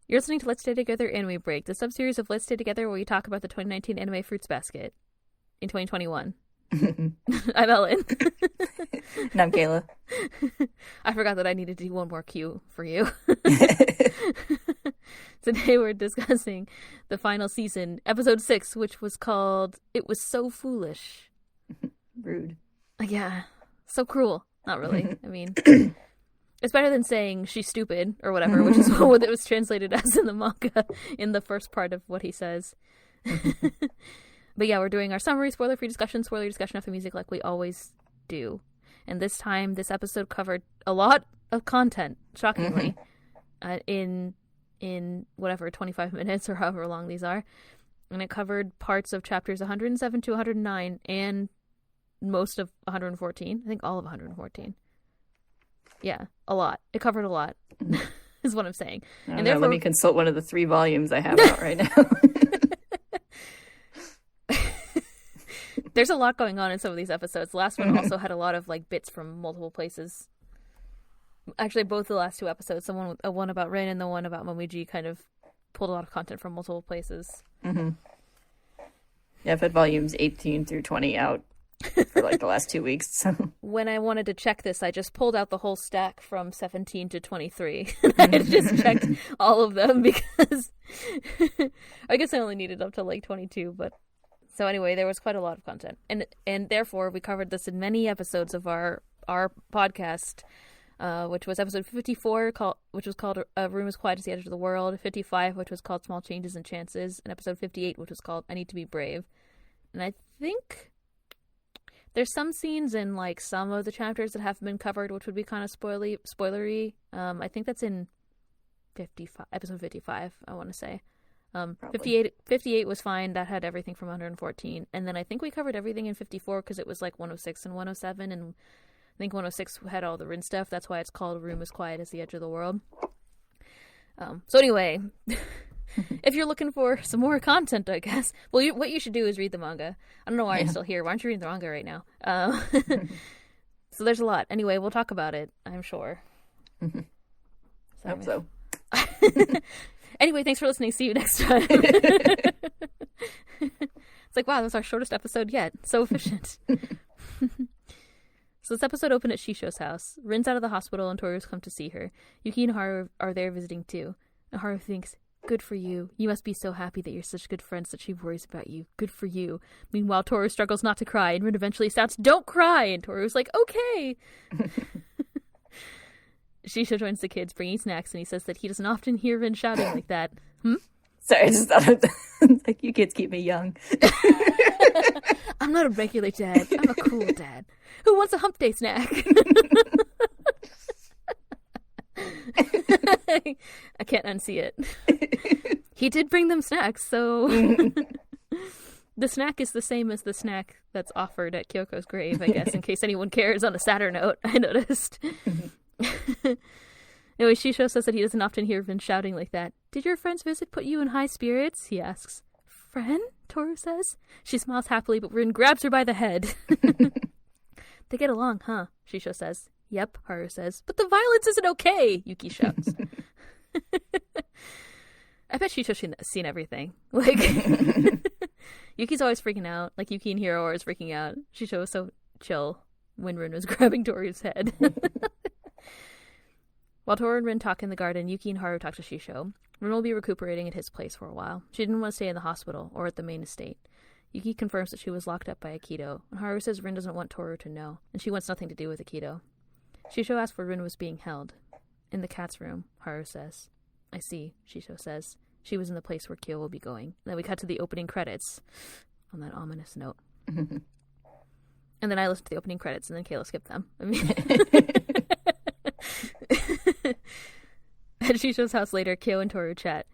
You're listening to Let's Stay Together Anime Break, the sub-series of Let's Stay Together where we talk about the 2019 anime Fruits Basket in 2021. I'm Ellen. And I'm Kayla. I forgot that I needed to do one more cue for you. Today we're discussing the final season, episode 6, which was called It Was So Foolish. Rude. Yeah, so cruel. Not really. I mean, it's better than saying she's stupid or whatever, which is what it was translated as in the manga in the first part of what he says. But yeah, we're doing our summary, spoiler-free discussion, spoiler discussion of the music like we always do. And this time, this episode covered a lot of content, shockingly, in whatever, 25 minutes or however long these are. And it covered parts of chapters 107 to 109 and most of 114. I think all of 114. Yeah, a lot. It covered a lot, is what I'm saying. And therefore, let me consult one of the 3 volumes I have out right now. There's a lot going on in some of these episodes. The last one also had a lot of like bits from multiple places. Actually, both the last 2 episodes, the one about Rin and the one about Momiji, kind of pulled a lot of content from multiple places. Yeah, I've had volumes 18 through 20 out for like the last 2 weeks. So. When I wanted to check this, I just pulled out the whole stack from 17 to 23. I had just checked all of them because I guess I only needed up to like 22, but so anyway, there was quite a lot of content. And therefore, we covered this in many episodes of our podcast, which was episode 54, which was called A Room as Quiet as the Edge of the World, 55, which was called Small Changes and Chances, and episode 58, which was called I Need to Be Brave. And I think there's some scenes in like some of the chapters that haven't been covered, which would be kind of spoilery. I think that's in episode 55, I want to say. 58 was fine. That had everything from 114. And then I think we covered everything in 54 because it was like 106 and 107. And I think 106 had all the Rin stuff. That's why it's called A Room as Quiet as the Edge of the World. So anyway, if you're looking for some more content, I guess, well, what you should do is read the manga. I don't know why you're still here. Why aren't you reading the manga right now? So there's a lot. Anyway, we'll talk about it, I'm sure. I hope so. Anyway, thanks for listening. See you next time. It's like, wow, that was our shortest episode yet. So efficient. So this episode opened at Shishou's house. Rin's out of the hospital and Tohru's come to see her. Yuki and Haru are there visiting too. And Haru thinks, good for you. You must be so happy that you're such good friends that she worries about you. Good for you. Meanwhile, Tohru struggles not to cry, and Rin eventually shouts, don't cry! And Tohru's like, okay! Shishou joins the kids, bringing snacks, and he says that he doesn't often hear Rin shouting like that. Sorry, I just thought like, you kids keep me young. I'm not a regular dad. I'm a cool dad. Who wants a hump day snack? I can't unsee it. He did bring them snacks, so... The snack is the same as the snack that's offered at Kyoko's grave, I guess, in case anyone cares on a sadder note, I noticed. Anyway, Shishou says that he doesn't often hear Rin shouting like that. Did your friend's visit put you in high spirits? He asks. Friend? Tohru says. She smiles happily, but Rin grabs her by the head. They get along, huh? Shishou says. Yep, Haru says. But the violence isn't okay, Yuki shouts. I bet Shishou's seen everything. Like, Yuki's always freaking out. Like, Yuki and Hiro are always freaking out. Shishou was so chill when Rin was grabbing Tohru's head. While Tohru and Rin talk in the garden, Yuki and Haru talk to Shishou. Rin will be recuperating at his place for a while. She didn't want to stay in the hospital or at the main estate. Yuki confirms that she was locked up by Akito, and Haru says Rin doesn't want Tohru to know, and she wants nothing to do with Akito. Shishou asks where Rin was being held. In the cat's room, Haru says. I see, Shishou says. She was in the place where Kyo will be going. And then we cut to the opening credits on that ominous note. And then I listened to the opening credits, and then Kayla skipped them. I mean... At Shishou's house later, Kyo and Tohru chat.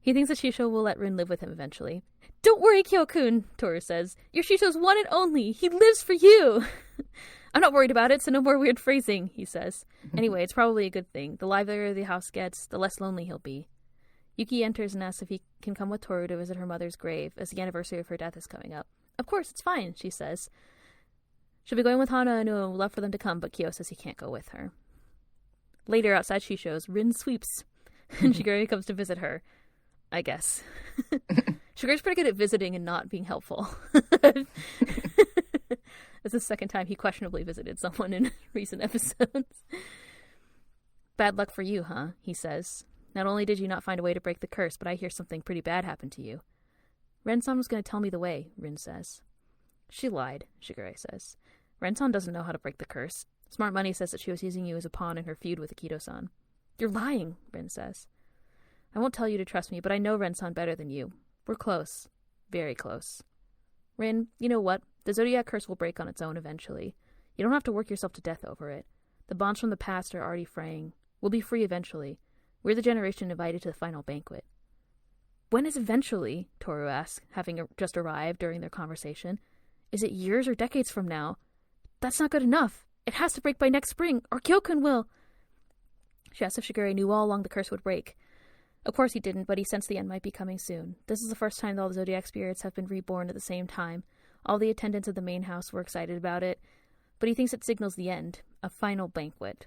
He thinks that Shishou will let Rin live with him eventually. Don't worry, Kyo-kun, Tohru says. You're Shishou's one and only. He lives for you. I'm not worried about it, so no more weird phrasing, he says. Anyway, it's probably a good thing. The livelier the house gets, the less lonely he'll be. Yuki enters and asks if he can come with Tohru to visit her mother's grave, as the anniversary of her death is coming up. Of course, it's fine, she says. She'll be going with Hana and would love for them to come, but Kyo says he can't go with her. Later, outside Shishou's, Rin sweeps. And Shigure comes to visit her, I guess. Shigure's pretty good at visiting and not being helpful. It's the second time he questionably visited someone in recent episodes. Bad luck for you, huh? He says. Not only did you not find a way to break the curse, but I hear something pretty bad happened to you. Ren-san was going to tell me the way, Rin says. She lied, Shigure says. Ren-san doesn't know how to break the curse. Smart Money says that she was using you as a pawn in her feud with Akito-san. You're lying, Rin says. I won't tell you to trust me, but I know Ren-san better than you. We're close. Very close. Rin, you know what? The Zodiac curse will break on its own eventually. You don't have to work yourself to death over it. The bonds from the past are already fraying. We'll be free eventually. We're the generation invited to the final banquet. When is eventually? Tohru asks, having just arrived during their conversation. Is it years or decades from now? That's not good enough. It has to break by next spring, or Kyoko will. She asked if Shigure knew all along the curse would break. Of course he didn't, but he sensed the end might be coming soon. This is the first time that all the Zodiac spirits have been reborn at the same time. All the attendants of the main house were excited about it, but he thinks it signals the end, a final banquet.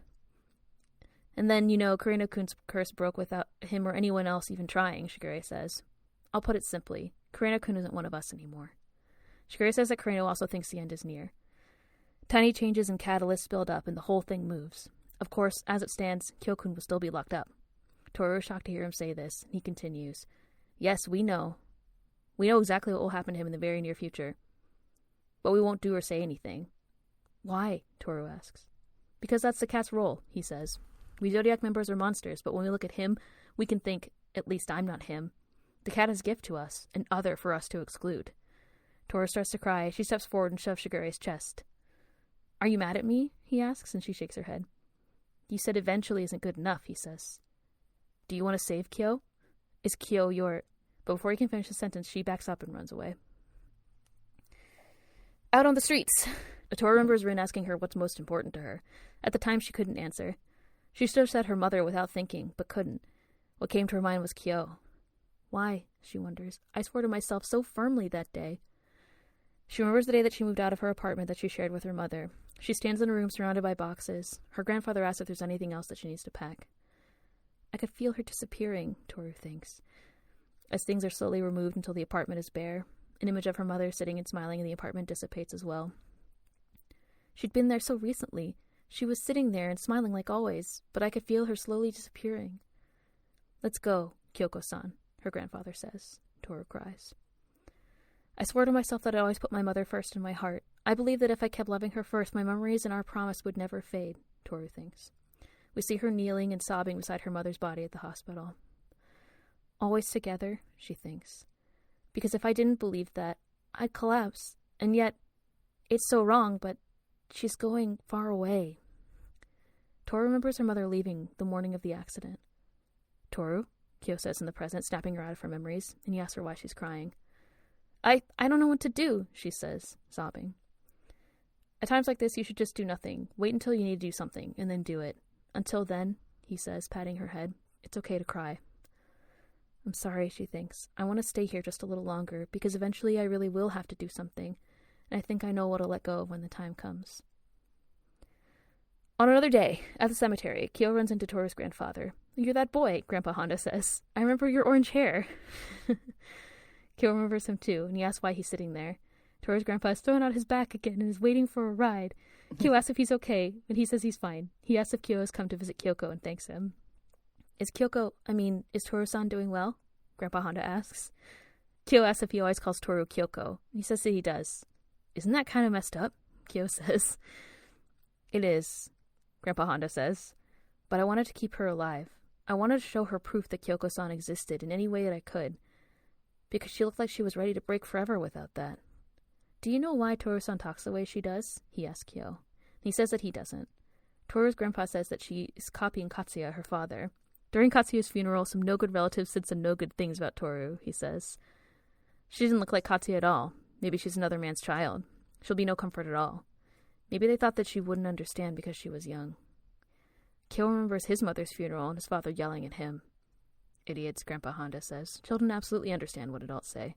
And then, Kureno-kun's curse broke without him or anyone else even trying, Shigure says. I'll put it simply. Kureno-kun isn't one of us anymore. Shigure says that Kureno also thinks the end is near. Tiny changes and catalysts build up, and the whole thing moves. Of course, as it stands, Kyoko will still be locked up. Tohru is shocked to hear him say this. He continues. Yes, we know. We know exactly what will happen to him in the very near future. But we won't do or say anything. Why? Tohru asks. Because that's the cat's role, he says. We Zodiac members are monsters, but when we look at him, we can think, at least I'm not him. The cat is a gift to us, an other for us to exclude. Tohru starts to cry. She steps forward and shoves Shigure's chest. Are you mad at me? He asks, and she shakes her head. You said eventually isn't good enough, he says. Do you want to save Kyo? Is Kyo your... But before he can finish the sentence, she backs up and runs away. Out on the streets. Tohru remembers Rin asking her what's most important to her. At the time, she couldn't answer. She should have said her mother without thinking, but couldn't. What came to her mind was Kyo. Why, she wonders. I swore to myself so firmly that day. She remembers the day that she moved out of her apartment that she shared with her mother. She stands in a room surrounded by boxes. Her grandfather asks if there's anything else that she needs to pack. I could feel her disappearing, Tohru thinks. As things are slowly removed until the apartment is bare, an image of her mother sitting and smiling in the apartment dissipates as well. She'd been there so recently. She was sitting there and smiling like always, but I could feel her slowly disappearing. Let's go, Kyoko-san, her grandfather says. Tohru cries. I swore to myself that I'd always put my mother first in my heart. I believe that if I kept loving her first, my memories and our promise would never fade, Tohru thinks. We see her kneeling and sobbing beside her mother's body at the hospital. Always together, she thinks. Because if I didn't believe that, I'd collapse. And yet, it's so wrong, but she's going far away. Tohru remembers her mother leaving the morning of the accident. Tohru, Kyo says in the present, snapping her out of her memories, and he asks her why she's crying. I don't know what to do, she says, sobbing. At times like this, you should just do nothing. Wait until you need to do something, and then do it. Until then, he says, patting her head, it's okay to cry. I'm sorry, she thinks. I want to stay here just a little longer, because eventually I really will have to do something, and I think I know what I'll let go of when the time comes. On another day, at the cemetery, Kyo runs into Tohru's grandfather. You're that boy, Grandpa Honda says. I remember your orange hair. Kyo remembers him too, and he asks why he's sitting there. Tohru's grandpa has thrown out his back again and is waiting for a ride. Kyo asks if he's okay, and he says he's fine. He asks if Kyo has come to visit Kyoko and thanks him. Is Tohru-san doing well? Grandpa Honda asks. Kyo asks if he always calls Tohru Kyoko. He says that he does. Isn't that kind of messed up? Kyo says. It is, Grandpa Honda says. But I wanted to keep her alive. I wanted to show her proof that Kyoko-san existed in any way that I could. Because she looked like she was ready to break forever without that. Do you know why Tohru-san talks the way she does? He asks Kyo. He says that he doesn't. Tohru's grandpa says that she is copying Katsuya, her father. During Katsuya's funeral, some no-good relatives said some no-good things about Tohru, he says. She didn't look like Katsuya at all. Maybe she's another man's child. She'll be no comfort at all. Maybe they thought that she wouldn't understand because she was young. Kyo remembers his mother's funeral and his father yelling at him. Idiots, Grandpa Honda says. Children absolutely understand what adults say.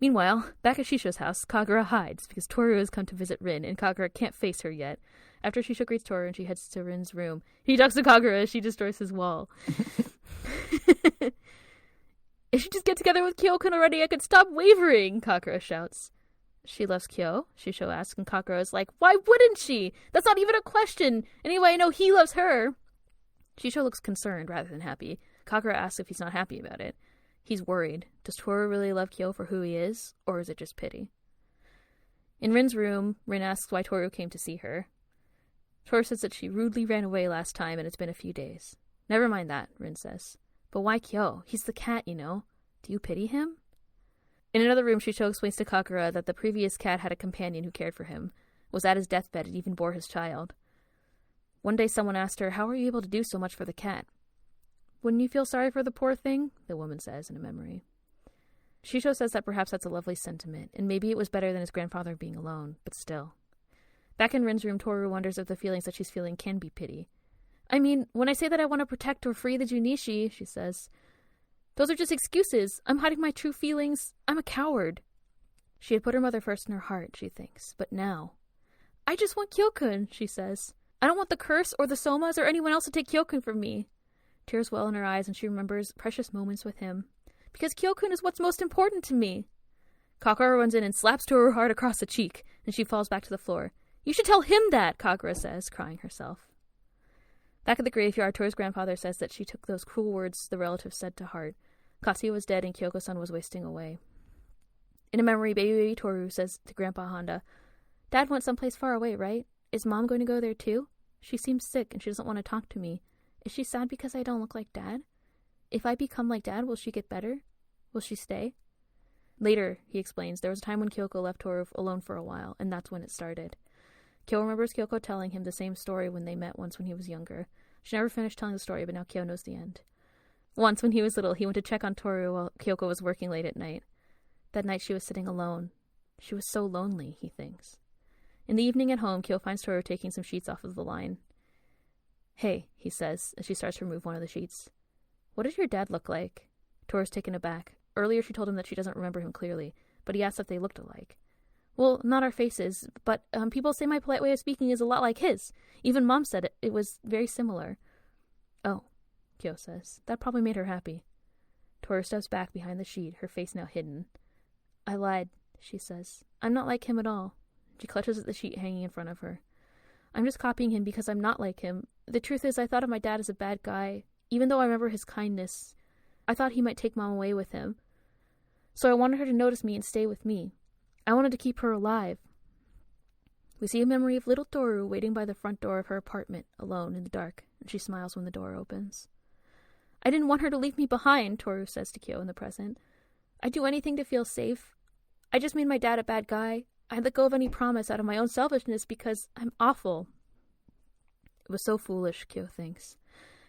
Meanwhile, back at Shishou's house, Kagura hides because Tohru has come to visit Rin, and Kagura can't face her yet. After Shishou greets Tohru and she heads to Rin's room, he talks to Kagura as she destroys his wall. If she just get together with Kyoko already, I could stop wavering, Kagura shouts. She loves Kyo, Shishou asks, and Kagura is like, why wouldn't she? That's not even a question. Anyway, I know he loves her. Shishou looks concerned rather than happy. Kagura asks if he's not happy about it. He's worried. Does Tohru really love Kyo for who he is, or is it just pity? In Rin's room, Rin asks why Tohru came to see her. Tohru says that she rudely ran away last time and it's been a few days. Never mind that, Rin says. But why Kyo? He's the cat, you know. Do you pity him? In another room, Shishou explains to Kagura that the previous cat had a companion who cared for him, was at his deathbed and even bore his child. One day someone asked her, how are you able to do so much for the cat? Wouldn't you feel sorry for the poor thing? The woman says in a memory. Shishou says that perhaps that's a lovely sentiment, and maybe it was better than his grandfather being alone, but still. Back in Rin's room, Tohru wonders if the feelings that she's feeling can be pity. I mean, when I say that I want to protect or free the Junichi, she says, those are just excuses. I'm hiding my true feelings. I'm a coward. She had put her mother first in her heart, she thinks, but now. I just want Kyoko, she says. I don't want the curse or the Somas or anyone else to take Kyoko from me. Tears well in her eyes and she remembers precious moments with him. Because Kyoko is what's most important to me. Kagura runs in and slaps Tohru hard across the cheek, and she falls back to the floor. You should tell him that, Kagura says, crying herself. Back at the graveyard, Tohru's grandfather says that she took those cruel words the relative said to heart. Katsuya was dead and Kyoko-san was wasting away. In a memory, baby Tohru says to Grandpa Honda, Dad went someplace far away, right? Is Mom going to go there too? She seems sick and she doesn't want to talk to me. Is she sad because I don't look like Dad? If I become like Dad, will she get better? Will she stay? Later, he explains, there was a time when Kyoko left Tohru alone for a while, and that's when it started. Kyo remembers Kyoko telling him the same story when they met once when he was younger. She never finished telling the story, but now Kyo knows the end. Once, when he was little, he went to check on Tohru while Kyoko was working late at night. That night she was sitting alone. She was so lonely, he thinks. In the evening at home, Kyo finds Tohru taking some sheets off of the line. Hey, he says, as she starts to remove one of the sheets. What did your dad look like? Tohru's taken aback. Earlier she told him that she doesn't remember him clearly, but he asked if they looked alike. Well, not our faces, but people say my polite way of speaking is a lot like his. Even Mom said it was very similar. Oh, Kyo says. That probably made her happy. Tohru steps back behind the sheet, her face now hidden. I lied, she says. I'm not like him at all. She clutches at the sheet hanging in front of her. I'm just copying him because I'm not like him. The truth is, I thought of my dad as a bad guy, even though I remember his kindness. I thought he might take Mom away with him. So I wanted her to notice me and stay with me. I wanted to keep her alive. We see a memory of little Tohru waiting by the front door of her apartment, alone in the dark, and she smiles when the door opens. I didn't want her to leave me behind, Tohru says to Kyo in the present. I'd do anything to feel safe. I just made my dad a bad guy. I let go of any promise out of my own selfishness because I'm awful. It was so foolish, Kyo thinks.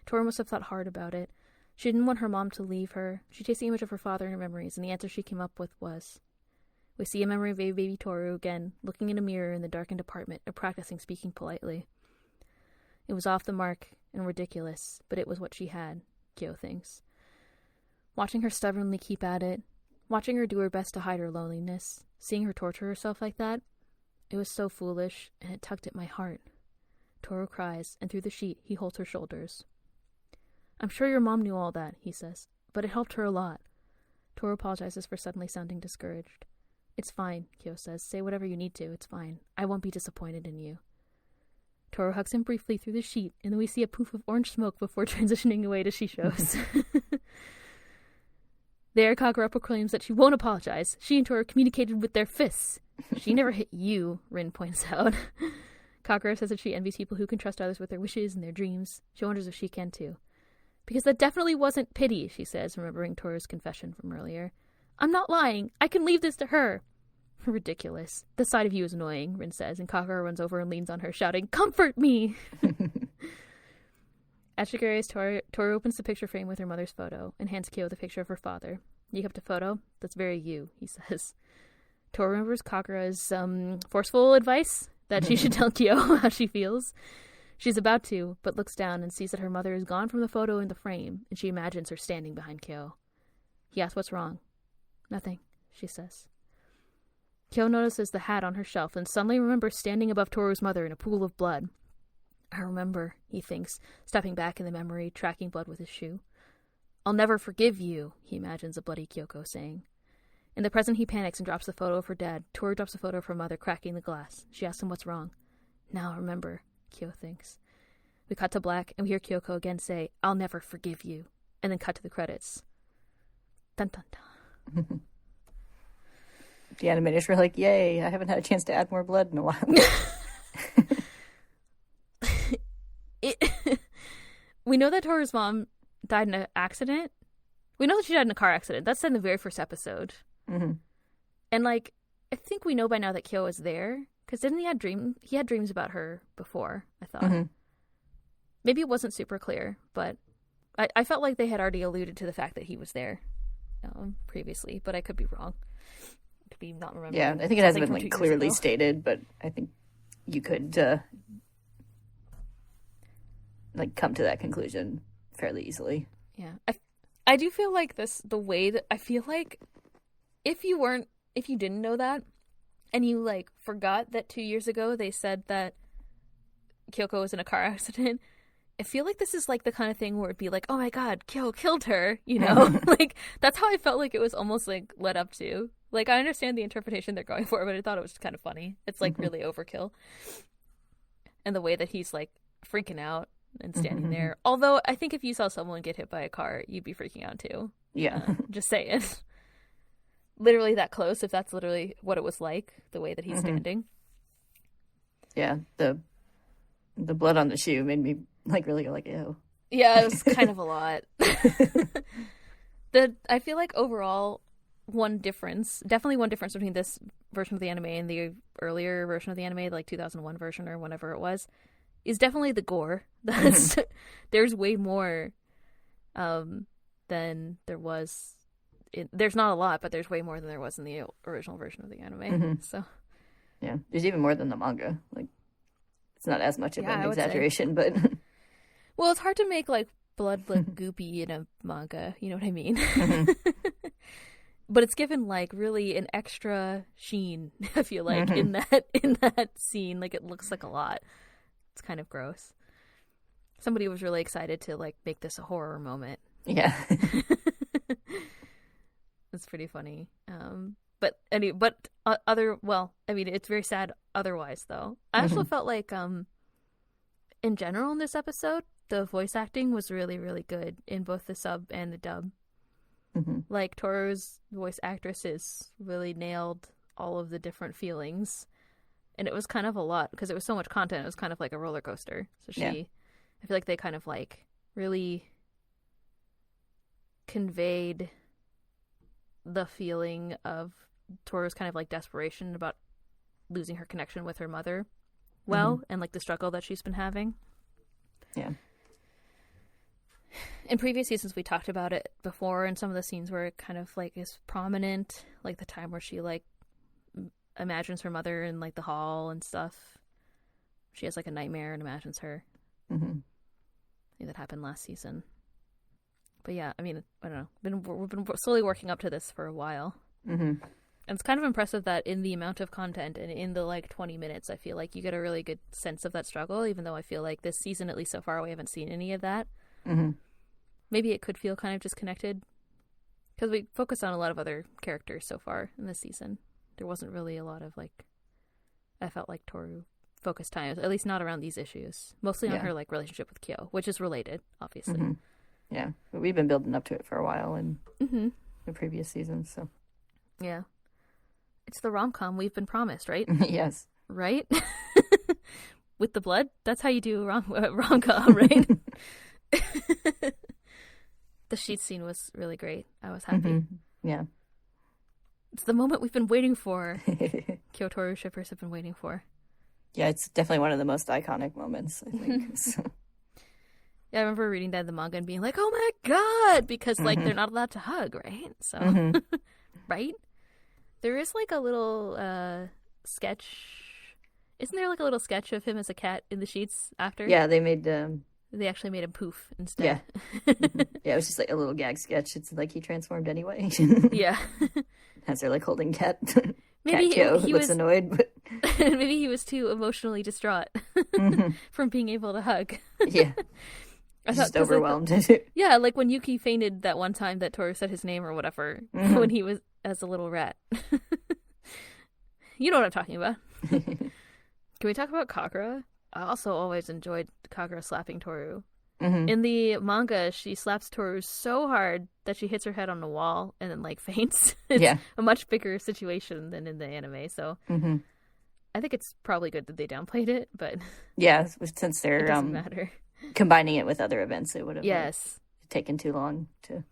Tohru must have thought hard about it. She didn't want her mom to leave her. She chased the image of her father in her memories, and the answer she came up with was... We see a memory of baby Tohru again, looking in a mirror in the darkened apartment and practicing speaking politely. It was off the mark and ridiculous, but it was what she had, Kyo thinks. Watching her stubbornly keep at it, watching her do her best to hide her loneliness, seeing her torture herself like that, it was so foolish, and it tugged at my heart. Tohru cries, and through the sheet he holds her shoulders. I'm sure your mom knew all that, he says, but it helped her a lot. Tohru apologizes for suddenly sounding discouraged. It's fine, Kyo says. Say whatever you need to. It's fine. I won't be disappointed in you. Tohru hugs him briefly through the sheet, and then we see a poof of orange smoke before transitioning away to Shishou's. There, Kagura proclaims that she won't apologize. She and Tohru communicated with their fists. She never hit you, Rin points out. Kagura says that she envies people who can trust others with their wishes and their dreams. She wonders if she can too. Because that definitely wasn't pity, she says, remembering Tohru's confession from earlier. I'm not lying. I can leave this to her. Ridiculous. The side of you is annoying, Rin says, and Kagura runs over and leans on her, shouting, Comfort me! At Shigure's, Tohru opens the picture frame with her mother's photo and hands Kyo the picture of her father. You kept a photo? That's very you, he says. Tohru remembers Kagura's forceful advice that she should tell Kyo how she feels. She's about to, but looks down and sees that her mother is gone from the photo in the frame, and she imagines her standing behind Kyo. He asks what's wrong. Nothing, she says. Kyo notices the hat on her shelf and suddenly remembers standing above Tohru's mother in a pool of blood. I remember, he thinks, stepping back in the memory, tracking blood with his shoe. I'll never forgive you, he imagines a bloody Kyoko saying. In the present, he panics and drops the photo of her dad. Tohru drops a photo of her mother cracking the glass. She asks him what's wrong. Now remember, Kyo thinks. We cut to black, and we hear Kyoko again say, I'll never forgive you, and then cut to the credits. Dun dun dun. The animators were like, yay, I haven't had a chance to add more blood in a while. We know that Tohru's mom died in an accident. We know that she died in a car accident. That's in the very first episode. Mm-hmm. And, like, I think we know by now that Kyo is there. Because didn't he had dreams about her before, I thought. Mm-hmm. Maybe it wasn't super clear, but I felt like they had already alluded to the fact that he was there previously, but I could be wrong. I could be not remembering. Yeah, I think it hasn't been, like, clearly stated, but I think you could, like, come to that conclusion fairly easily. Yeah. I do feel like the way that I feel like if you didn't know that and you like forgot that 2 years ago they said that Kyoko was in a car accident, I feel like this is like the kind of thing where it'd be like, oh my god, Kyo killed her, you know? Like that's how I felt like it was almost like led up to. Like I understand the interpretation they're going for, but I thought it was kind of funny. It's like really overkill. And the way that he's like freaking out and standing there. Although I think if you saw someone get hit by a car, you'd be freaking out too. Yeah. Just saying. Literally that close, if that's literally what it was like, the way that he's standing. Yeah, the blood on the shoe made me like really go like, ew. Yeah, it was kind of a lot. I feel like overall definitely one difference between this version of the anime and the earlier version of the anime, like 2001 version or whenever it was, is definitely the gore. That's there's way more than there was. There's not a lot, but there's way more than there was in the original version of the anime. So yeah, there's even more than the manga. Like it's not as much of an exaggeration, say. But well, it's hard to make like blood look goopy in a manga. You know what I mean? But it's given like really an extra sheen. I feel like in that scene, like it looks like a lot. It's kind of gross. Somebody was really excited to like make this a horror moment. Yeah. It's pretty funny. But it's very sad otherwise though. I also felt like in general in this episode, the voice acting was really, really good in both the sub and the dub. Like Tohru's voice actresses really nailed all of the different feelings. And it was kind of a lot because it was so much content. It was kind of like a roller coaster. So I feel like they kind of like really conveyed the feeling of Tohru's kind of like desperation about losing her connection with her mother and like the struggle that she's been having. Yeah. In previous seasons we talked about it before in some of the scenes where it kind of like is prominent, like the time where she like imagines her mother in like the hall and stuff. She has like a nightmare and imagines her. I think that happened last season. But yeah, I mean, I don't know. We've been slowly working up to this for a while. And it's kind of impressive that in the amount of content and in the like 20 minutes, I feel like you get a really good sense of that struggle, even though I feel like this season, at least so far, we haven't seen any of that. Maybe it could feel kind of disconnected because we focused on a lot of other characters so far in this season. There wasn't really a lot of like, I felt like Tohru focused time, at least not around these issues, mostly on her like relationship with Kyo, which is related, obviously. Yeah, but we've been building up to it for a while in the previous seasons, so. Yeah. It's the rom-com we've been promised, right? Yes. Right? With the blood? That's how you do rom-com, right? The sheet scene was really great. I was happy. Yeah. It's the moment we've been waiting for. Kyo Tohru shippers have been waiting for. Yeah, it's definitely one of the most iconic moments, I think. So. Yeah, I remember reading that in the manga and being like, oh my god! Because, like, they're not allowed to hug, right? So, right? There is, like, a little sketch. Isn't there, like, a little sketch of him as a cat in the sheets after? Yeah, they made... They actually made him poof instead. Yeah. Yeah, it was just, like, a little gag sketch. It's like he transformed anyway. Yeah. As they're, like, holding cat. Maybe Kyo he looks was annoyed, but maybe he was too emotionally distraught from being able to hug. yeah, I just thought, 'cause overwhelmed. yeah, like when Yuki fainted that one time that Tohru said his name or whatever when he was as a little rat. You know what I'm talking about. Can we talk about Kagura? I also always enjoyed Kagura slapping Tohru. In the manga, she slaps Tohru so hard that she hits her head on the wall and then like faints. It's a much bigger situation than in the anime, so I think it's probably good that they downplayed it, but yeah, since it they're doesn't matter. combining it with other events, it would have Yes. taken too long to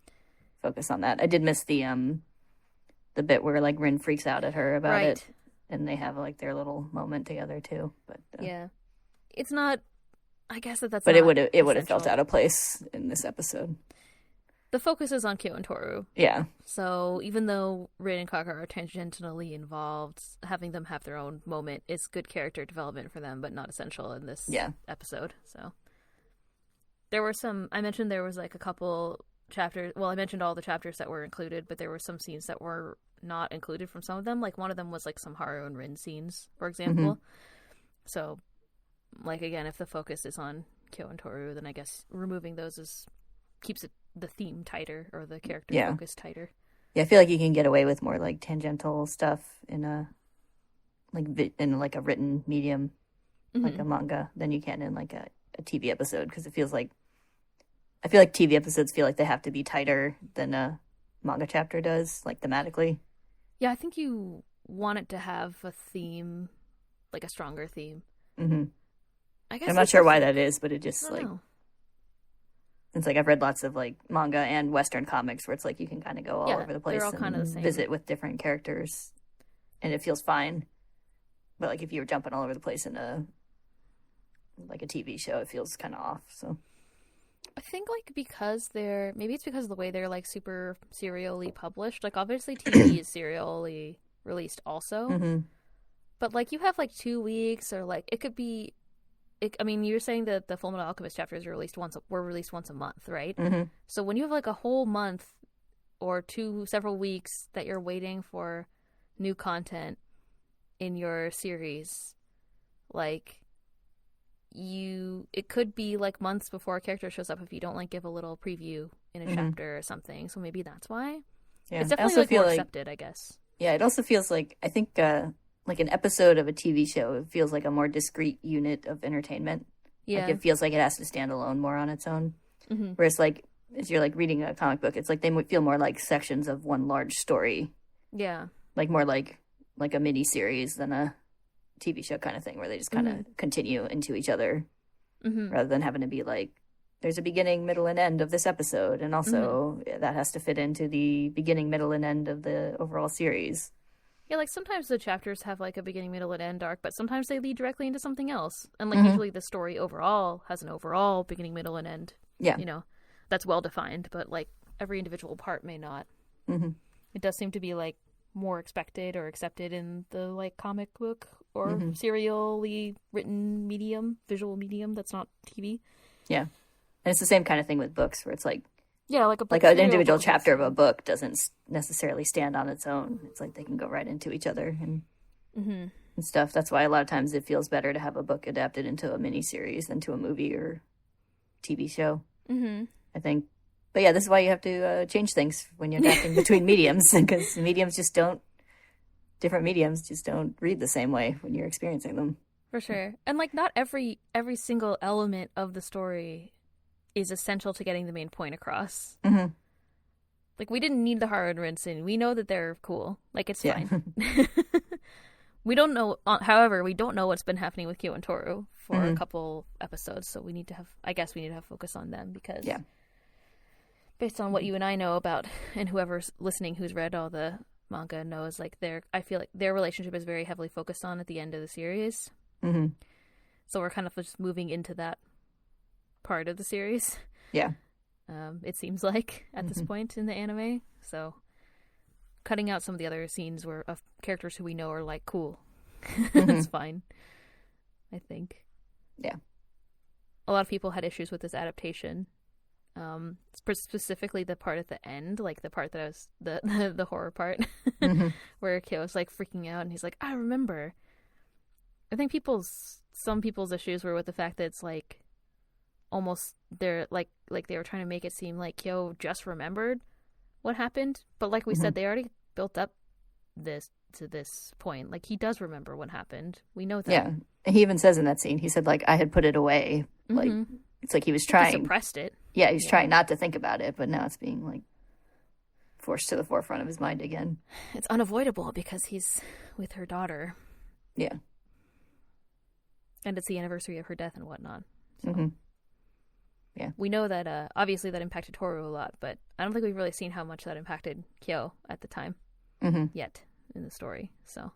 focus on that. I did miss the bit where like Rin freaks out at her about it, and they have like their little moment together too. But yeah, it's not. I guess that's. But not it would have felt out of place in this episode. The focus is on Kyo and Tohru. Yeah. So even though Rin and Kagura are tangentially involved, having them have their own moment is good character development for them, but not essential in this episode. So there were some. I mentioned there was like a couple chapters. Well, I mentioned all the chapters that were included, but there were some scenes that were not included from some of them. Like one of them was like some Haru and Rin scenes, for example. So. Like, again, if the focus is on Kyo and Tohru, then I guess removing those keeps the theme tighter or the character focus tighter. Yeah, I feel like you can get away with more, like, tangential stuff in a written medium, like a manga, than you can in, like, a TV episode, because I feel like TV episodes feel like they have to be tighter than a manga chapter does, like, thematically. Yeah, I think you want it to have a theme, like a stronger theme. I guess I'm not sure why that is, but it just like know. It's like I've read lots of like manga and Western comics where it's like you can kind of go all over the place they're all kind of the same. Visit with different characters, and it feels fine. But like if you were jumping all over the place in a TV show, it feels kind of off. So I think like maybe it's because of the way they're like super serially published. Like obviously TV is serially released also, but like you have like 2 weeks or like it could be. I mean, you're saying that the Fullmetal Alchemist chapters were released once a month, right? So when you have like a whole month or several weeks that you're waiting for new content in your series, like it could be like months before a character shows up if you don't like give a little preview in a chapter or something. So maybe that's why. Yeah, it's definitely like more accepted, I guess. Yeah, it also feels like I think. Like an episode of a TV show, it feels like a more discrete unit of entertainment. Yeah. Like it feels like it has to stand alone more on its own. Whereas like, as you're like reading a comic book, it's like they feel more like sections of one large story. Yeah. Like more like a mini series than a TV show kind of thing where they just kind of continue into each other rather than having to be like, there's a beginning, middle, and end of this episode. And also that has to fit into the beginning, middle, and end of the overall series. Yeah, like sometimes the chapters have like a beginning, middle, and end arc, but sometimes they lead directly into something else. And like usually the story overall has an overall beginning, middle, and end. Yeah. You know, that's well defined, but like every individual part may not. It does seem to be like more expected or accepted in the like comic book or serially written visual medium that's not TV. Yeah. And it's the same kind of thing with books where it's like, yeah, like an individual chapter of a book doesn't necessarily stand on its own. It's like they can go right into each other and stuff. That's why a lot of times it feels better to have a book adapted into a miniseries than to a movie or TV show. I think. But yeah, this is why you have to change things when you're adapting between mediums, because different mediums just don't read the same way when you're experiencing them. For sure. And like not every single element of the story is essential to getting the main point across. Like we didn't need the Haru and Rin scene. We know that they're cool. Like it's fine. We don't know. However, we don't know what's been happening with Kyo and Tohru for a couple episodes, so we need to have focus on them because based on what you and I know about, and whoever's listening who's read all the manga knows, like I feel like their relationship is very heavily focused on at the end of the series. So we're kind of just moving into that part of the series. Yeah. It seems like at this point in the anime. So cutting out some of the other scenes of characters who we know are like cool. It's fine. I think. Yeah. A lot of people had issues with this adaptation Specifically the part at the end, like the part that I was the horror part, where Kyo's like freaking out and he's like, I remember. I think some people's issues were with the fact that it's like almost they're like they were trying to make it seem like Kyo just remembered what happened, but like we said, they already built up this to this point. Like, he does remember what happened. We know that. Yeah, he even says in that scene, he said like, I had put it away. Like, it's like he was trying. He suppressed it. Yeah, he was trying not to think about it, but now it's being like forced to the forefront of his mind again. It's unavoidable because he's with her daughter. Yeah. And it's the anniversary of her death and whatnot. So. Yeah. We know that obviously that impacted Tohru a lot, but I don't think we've really seen how much that impacted Kyo at the time yet in the story. So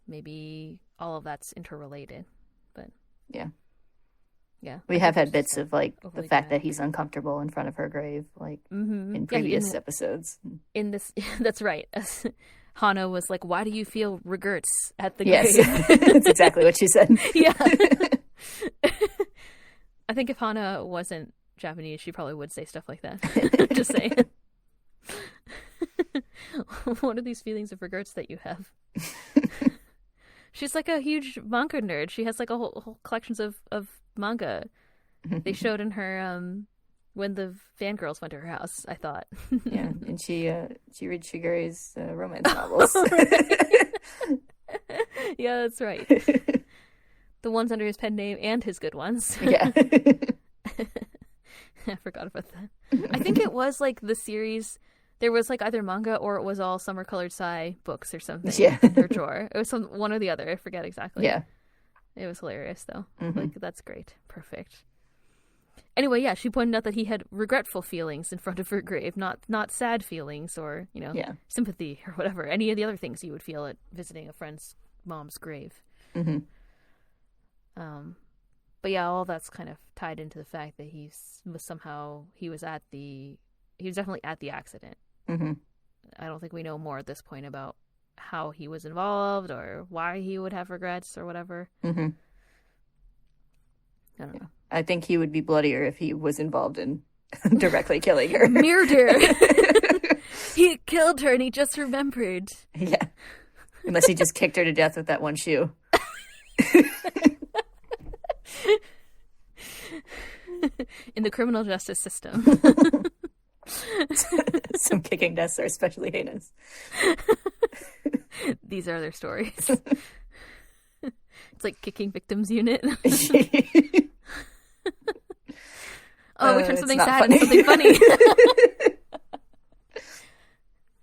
maybe all of that's interrelated. But yeah. Yeah. We have had bits of like the fact that he's uncomfortable in front of her grave, like in previous episodes. In this, that's right. Hana was like, "Why do you feel regrets at the grave?" Yes, that's exactly what she said. Yeah. I think if Hana wasn't Japanese, she probably would say stuff like that. Just saying. What are these feelings of regrets that you have? She's like a huge manga nerd. She has like a whole collections of manga. They showed in her when the fangirls went to her house, I thought. Yeah, and she read Shigure's romance novels. Yeah, that's right. The ones under his pen name and his good ones. Yeah. I forgot about that. I think it was like the series. There was like either manga or it was all Summer Colored Sai books or something. Yeah. In her drawer. It was one or the other. I forget exactly. Yeah. It was hilarious though. Like, that's great. Perfect. Anyway, yeah, she pointed out that he had regretful feelings in front of her grave, not sad feelings or, sympathy or whatever. Any of the other things you would feel at visiting a friend's mom's grave. But yeah, all that's kind of tied into the fact that he was definitely at the accident. I don't think we know more at this point about how he was involved or why he would have regrets or whatever. I don't know. I think he would be bloodier if he was involved in directly killing her. Murder. He killed her and he just remembered. Yeah. Unless he just kicked her to death with that one shoe. In the criminal justice system. Some kicking deaths are especially heinous. These are their stories. It's like kicking victims unit. We turned something sad into something funny.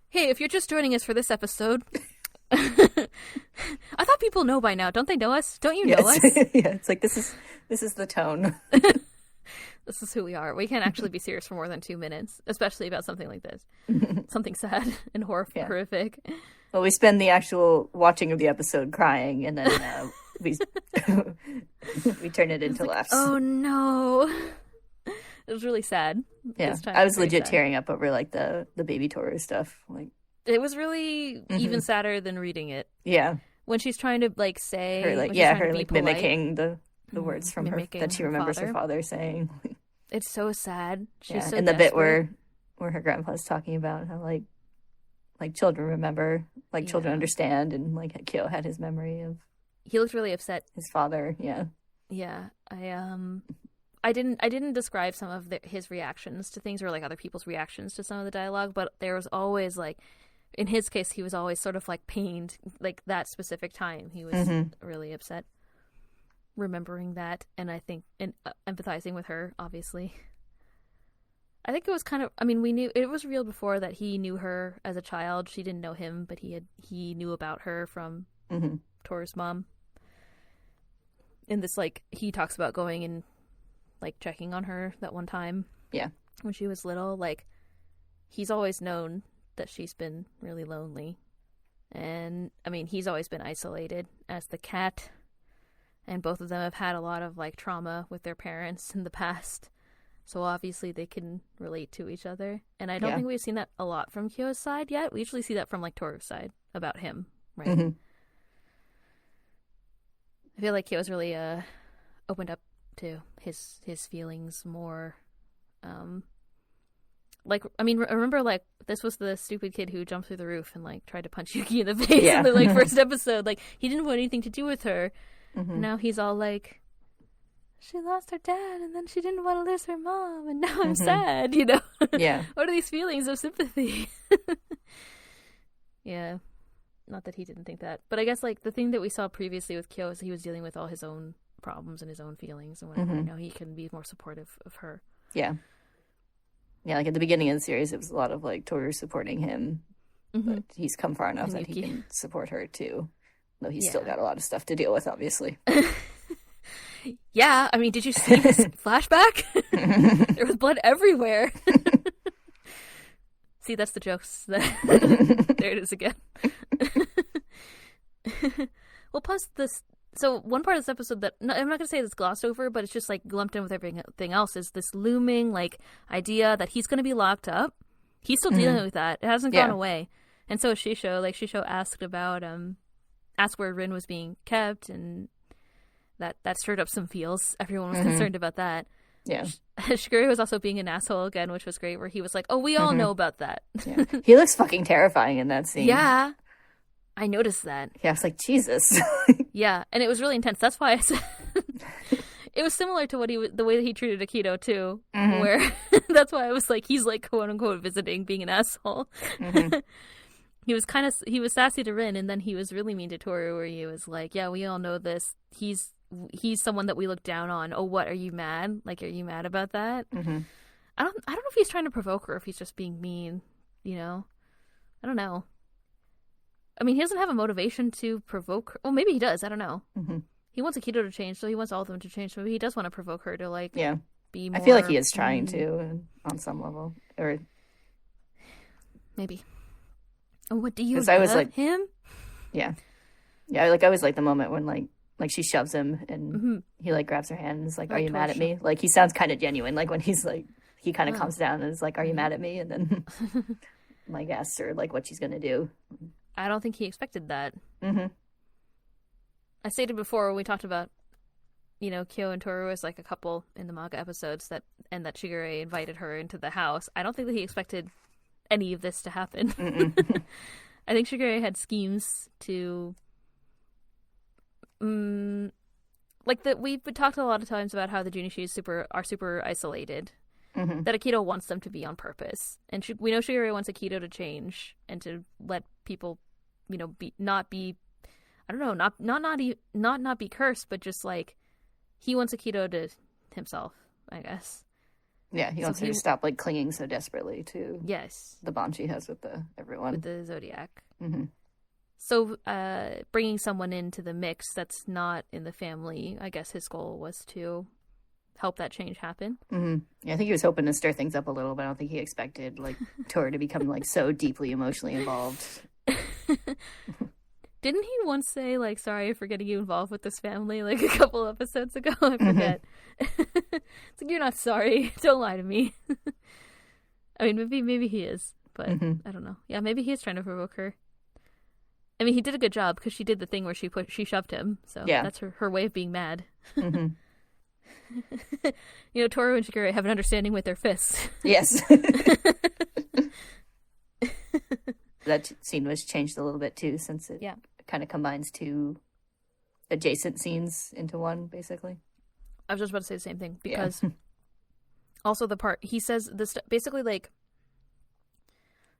Hey, if you're just joining us for this episode, I thought people know by now. Don't they know us? Don't you know us? Yeah, it's like this is the tone. This is who we are. We can't actually be serious for more than 2 minutes, especially about something like this. Something sad and horrific. Well, we spend the actual watching of the episode crying, and then we turn it into laughs. Oh no. It was really sad. Yeah, I was legit tearing up over like the baby Tohru stuff. Like, it was really even sadder than reading it. Yeah, when she's trying to like say her like mimicking the words from her that she remembers her father saying. It's so sad. She's so and the bit where her grandpa's talking about how like children remember, like children understand, and like Kyo had his memory of. He looked really upset. His father, yeah. Yeah, I didn't describe some of his reactions to things or like other people's reactions to some of the dialogue, but there was always like, in his case, he was always sort of like pained, like that specific time he was really upset, remembering that, and I think and empathizing with her, obviously. I think it was kind of, I mean, we knew it was real before that he knew her as a child. She didn't know him, but he knew about her from Tohru's mom. And this, like, he talks about going and like checking on her that one time. Yeah. When she was little, like, he's always known that she's been really lonely. And I mean, he's always been isolated as the cat. And both of them have had a lot of like trauma with their parents in the past. So obviously they can relate to each other. And I don't think we've seen that a lot from Kyo's side yet. We usually see that from like Tohru's side about him, right? I feel like Kyo's really opened up to his feelings more Like, I mean, remember, like, this was the stupid kid who jumped through the roof and, like, tried to punch Yuki in the face in the, like, first episode. Like, he didn't want anything to do with her. Now he's all like, she lost her dad, and then she didn't want to lose her mom, and now I'm sad, you know? Yeah. What are these feelings of sympathy? Yeah. Not that he didn't think that. But I guess, like, the thing that we saw previously with Kyo is he was dealing with all his own problems and his own feelings, and whatever. Now he can be more supportive of her. Yeah. Yeah, like, at the beginning of the series, it was a lot of, like, Tohru supporting him, but he's come far enough that he can support her, too. Though he's still got a lot of stuff to deal with, obviously. Yeah, I mean, did you see his flashback? There was blood everywhere. See, that's the jokes. There it is again. Well, plus this. So one part of this episode that I'm not going to say it's glossed over, but it's just like lumped in with everything else is this looming like idea that he's going to be locked up. He's still dealing with that. It hasn't gone away. And so is Shishou. Like Shishou asked where Rin was being kept, and that stirred up some feels. Everyone was concerned about that. Yeah. Shigure was also being an asshole again, which was great, where he was like, oh, we all know about that. Yeah. He looks fucking terrifying in that scene. Yeah. I noticed that. Yeah, I was like, Jesus. Yeah, and it was really intense. That's why I said it was similar to what the way that he treated Akito too, where that's why I was like, he's like quote unquote visiting, being an asshole. He was sassy to Rin, and then he was really mean to Tohru, where he was like, yeah, we all know this. He's someone that we look down on. Oh, what, are you mad? Like, are you mad about that? I don't know if he's trying to provoke her, or if he's just being mean, you know? I don't know. I mean, he doesn't have a motivation to provoke her. Well, maybe he does. I don't know. He wants Akito to change, so he wants all of them to change. So maybe he does want to provoke her to, like, be more... I feel like he is trying to, on some level. Or maybe. Oh, what do you love I was like, him? Yeah. Yeah, like, I was like the moment when, like she shoves him, and he, like, grabs her hand and is like, are you mad at me? Like, he sounds kind of genuine. Like, when he's, like, he kind of calms down and is like, are you mad at me? And then, like, asks her, like, what she's going to do. I don't think he expected that. I stated before when we talked about, you know, Kyo and Tohru as like a couple in the manga episodes and that Shigure invited her into the house. I don't think that he expected any of this to happen. I think Shigure had schemes to, like that we've talked a lot of times about how the Junichi are super isolated. That Akito wants them to be on purpose, and we know Shigure wants Akito to change and to let people, you know, not be cursed, but just like he wants Akito to himself, I guess. Yeah, he wants her to stop like clinging so desperately to the bond she has with everyone, with the Zodiac. So bringing someone into the mix that's not in the family, I guess his goal was to help that change happen. Yeah, I think he was hoping to stir things up a little, but I don't think he expected like Tohru to become like so deeply emotionally involved. Didn't he once say like, sorry for getting you involved with this family, like a couple episodes ago? I forget. It's like, you're not sorry. Don't lie to me. I mean, maybe he is, but I don't know. Yeah, maybe he is trying to provoke her. I mean, he did a good job because she did the thing where she shoved him. So that's her way of being mad. You know, Tohru and Shigure have an understanding with their fists. Yes. That scene was changed a little bit too, since it kind of combines two adjacent scenes into one, basically. I was just about to say the same thing, because also the part he says this basically, like,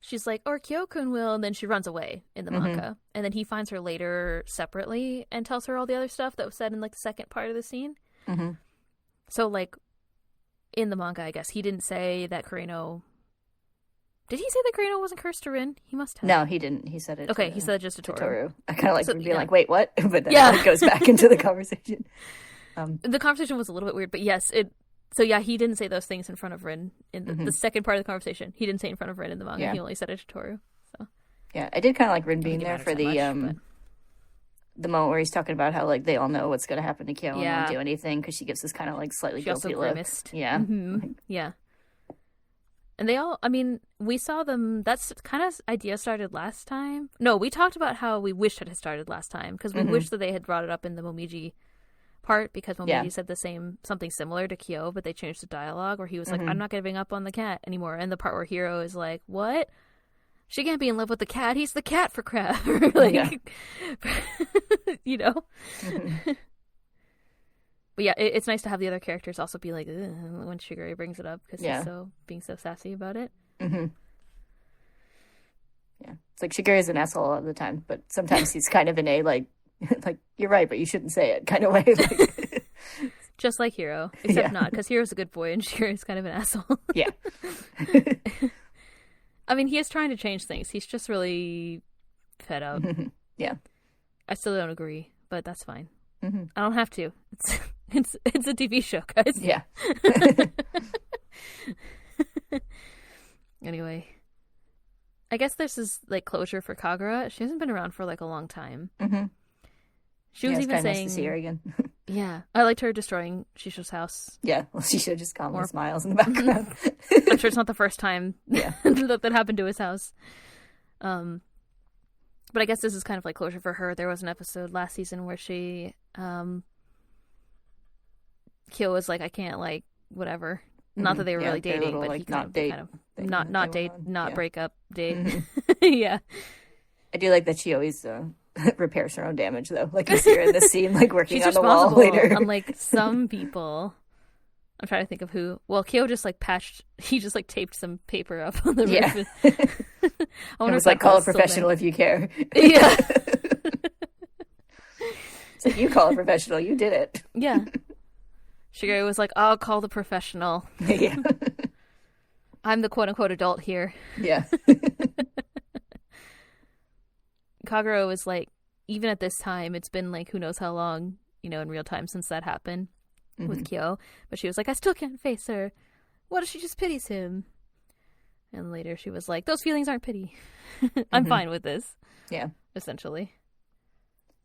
she's like, or Kyoko will, and then she runs away in the manga, and then he finds her later separately and tells her all the other stuff that was said in like the second part of the scene. So like in the manga, I guess he didn't say that Kureno. Did he say that Kureno wasn't cursed to Rin? He must have. No, he didn't. He said it. Okay, he said it just to Tohru. I kind of like being like, wait, what? But then it goes back into the conversation. The conversation was a little bit weird, but yes, So yeah, he didn't say those things in front of Rin in the second part of the conversation. He didn't say it in front of Rin in the manga. He only said it to Tohru. So yeah, I did kind of like Rin being there for the moment where he's talking about how like they all know what's going to happen to Kyo and won't do anything, because she gives this kind of like slightly guilty look. Grimaced. Yeah, yeah. And they all, I mean, we saw them, that's kind of idea started last time. No, we talked about how we wished it had started last time, because we wished that they had brought it up in the Momiji part, because Momiji said something similar to Kyo, but they changed the dialogue where he was like, I'm not giving up on the cat anymore. And the part where Hiro is like, what? She can't be in love with the cat. He's the cat for crap. Like, you know? But yeah, it's nice to have the other characters also be like, when Shigure brings it up, because he's being so sassy about it. Yeah, it's like Shigure is an asshole all the time, but sometimes he's kind of in a like you're right, but you shouldn't say it kind of way. Like... Just like Hiro, except not, because Hiro's a good boy and Shigure is kind of an asshole. Yeah. I mean, he is trying to change things. He's just really fed up. Yeah. I still don't agree, but that's fine. I don't have to. It's a TV show, guys. Yeah. Anyway, I guess this is like closure for Kagura. She hasn't been around for like a long time. She was even saying, nice to see her again. Yeah, I liked her destroying Shishou's house. Yeah, well, Shishou just calmly smiles in the background. I'm sure it's not the first time that happened to his house. But I guess this is kind of like closure for her. There was an episode last season where she, Kyo was like, I can't, like, whatever. Not that they were really dating, little, but like, he not date, not break up date. Yeah. I do like that she always repairs her own damage, though. Like, you see her in the scene, like, working on the wall later. Unlike some people. I'm trying to think of who. Well, Kyo just, like, he just, like, taped some paper up on the roof. I wonder, it was like, call a professional if you care. Yeah. It's like, you call a professional, you did it. Yeah. Shigure was like, I'll call the professional. Yeah. I'm the quote-unquote adult here. Yeah. Kagura was like, even at this time, it's been like who knows how long, you know, in real time since that happened with Kyo. But she was like, I still can't face her. What if she just pities him? And later she was like, those feelings aren't pity. I'm fine with this. Yeah. Essentially.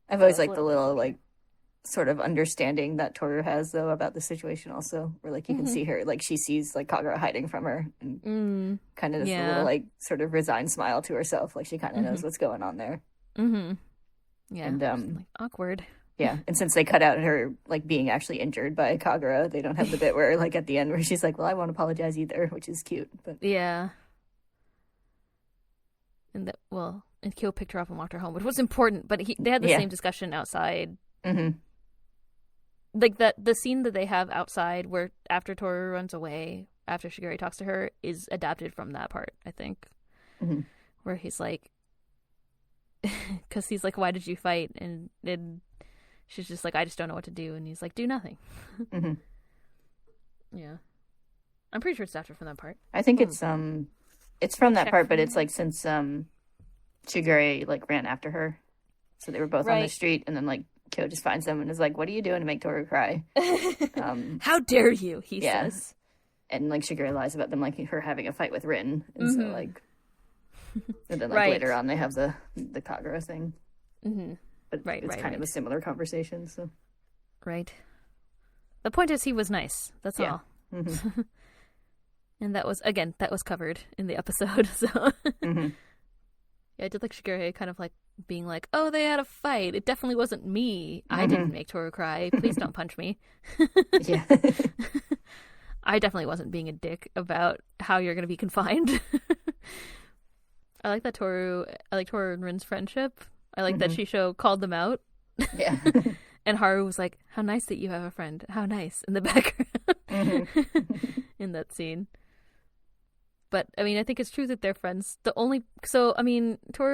I've always liked the little, like, sort of understanding that Tohru has, though, about the situation also. Where, like, you can see her, like, she sees, like, Kagura hiding from her. And kind of this little, like, sort of resigned smile to herself. Like, she kind of knows what's going on there. Yeah. And, like, awkward. Yeah. And since they cut out her, like, being actually injured by Kagura, they don't have the bit where, like, at the end where she's like, well, I won't apologize either, which is cute. But yeah. And and Kyo picked her up and walked her home, which was important, but they had the same discussion outside. Like, the scene that they have outside where after Tohru runs away, after Shigure talks to her, is adapted from that part, I think. Where he's like, because he's like, why did you fight? And she's just like, I just don't know what to do. And he's like, do nothing. Yeah. I'm pretty sure it's adapted from that part. I think it's from that part, but it's like since Shigure like ran after her. So they were both on the street, and then like Kyo just finds them and is like, what are you doing to make Tohru cry? How dare you, he says. And like Shigure lies about them like her having a fight with Rin. And so like and then like later on they have the Kagura thing. But it's kind of a similar conversation, so Right. The point is he was nice. That's all. And that was covered in the episode, so yeah, I did like Shigure kind of like being like, oh, they had a fight. It definitely wasn't me. I didn't make Tohru cry. Please don't punch me. Yeah. I definitely wasn't being a dick about how you're going to be confined. I like Tohru and Rin's friendship. I like that Shishou called them out. Yeah. And Haru was like, how nice that you have a friend. How nice, in the background. In that scene. But, I mean, I think it's true that they're friends. Tohru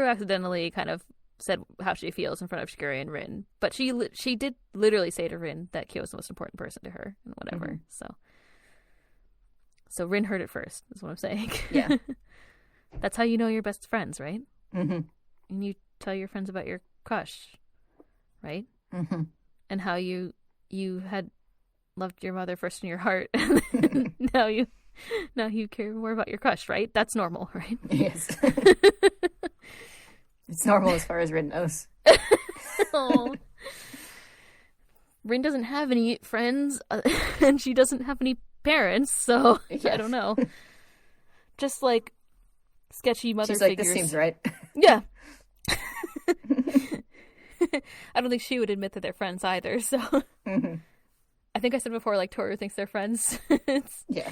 accidentally kind of said how she feels in front of Shigure and Rin. But she did literally say to Rin that Kyo was the most important person to her and whatever. So Rin heard it first, is what I'm saying. Yeah. That's how you know you're best friends, right? And you tell your friends about your crush, right? And how you had loved your mother first in your heart. And now you care more about your crush, right? That's normal, right? Yes. It's normal as far as Rin knows. Oh. Rin doesn't have any friends, and she doesn't have any parents, so I don't know. Just like sketchy mother figures. She's like, this seems right. Yeah. I don't think she would admit that they're friends either, so... Mm-hmm. I think I said before, like, Tohru thinks they're friends. Yeah.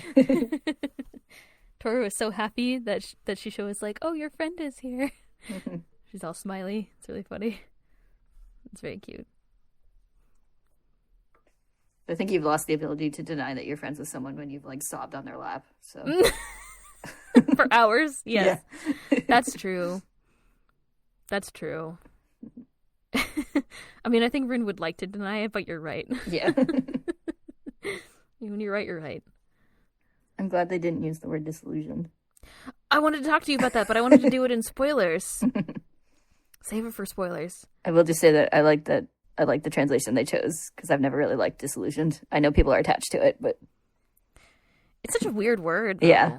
Tohru is so happy that Shishou is like, oh, your friend is here. Mm-hmm. She's all smiley. It's really funny. It's very cute. I think you've lost the ability to deny that you're friends with someone when you've, like, sobbed on their lap, so... For hours? Yes. Yeah. That's true. That's true. I mean, I think Rin would like to deny it, but you're right. Yeah. When you're right, you're right. I'm glad they didn't use the word disillusioned. I wanted to talk to you about that, but I wanted to do it in spoilers. Save it for spoilers. I will just say that I like the translation they chose, because I've never really liked disillusioned. I know people are attached to it, but... It's such a weird word, though. Yeah.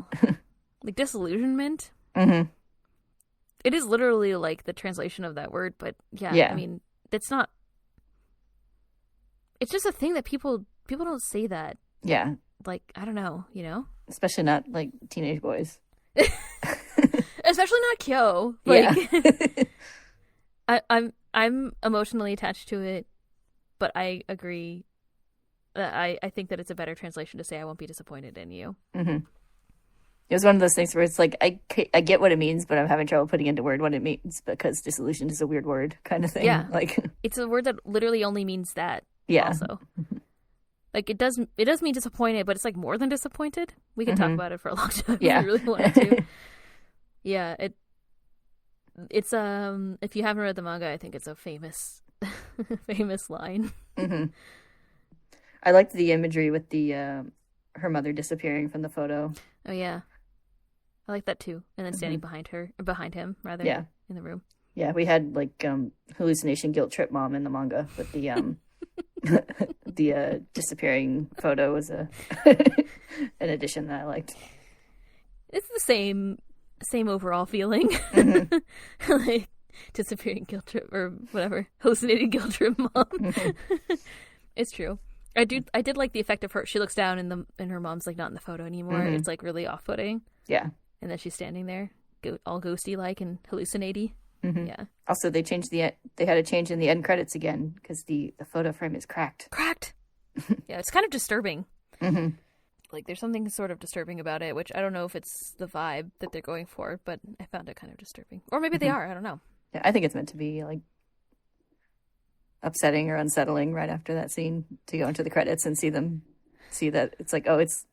Like, disillusionment? Mm-hmm. It is literally, like, the translation of that word, but yeah. I mean, it's not... It's just a thing that people don't say that. Yeah. Like, I don't know, you know? Especially not, like, teenage boys. Especially not Kyo. Like, yeah. I'm emotionally attached to it, but I agree. I think that it's a better translation to say I won't be disappointed in you. Mm-hmm. It was one of those things where it's like, I get what it means, but I'm having trouble putting into word what it means, because disillusioned is a weird word kind of thing. Yeah. Like, it's a word that literally only means that. Yeah. Also. Like, it does mean disappointed, but it's like more than disappointed. We can talk about it for a long time if you really wanted to. Yeah, it's if you haven't read the manga, I think it's a famous famous line. Mm-hmm. I liked the imagery with the her mother disappearing from the photo. Oh yeah, I like that too. And then standing behind him rather. Yeah. In the room. Yeah, we had like hallucination guilt trip mom in the manga, but the the disappearing photo was an addition that I liked. It's the same overall feeling. Like disappearing guilt trip or whatever, hallucinating guilt trip mom. It's true. I did like the effect of her. She looks down and her mom's like not in the photo anymore. It's like really off-putting. Yeah. And then she's standing there, all ghosty like and hallucinaty. Mm-hmm. Yeah. Also, they had a change in the end credits again because the photo frame is cracked. Yeah, it's kind of disturbing. Mm-hmm. Like, there's something sort of disturbing about it, which I don't know if it's the vibe that they're going for, but I found it kind of disturbing. Or maybe they are. I don't know. Yeah, I think it's meant to be like upsetting or unsettling right after that scene to go into the credits and see that it's like, oh, it's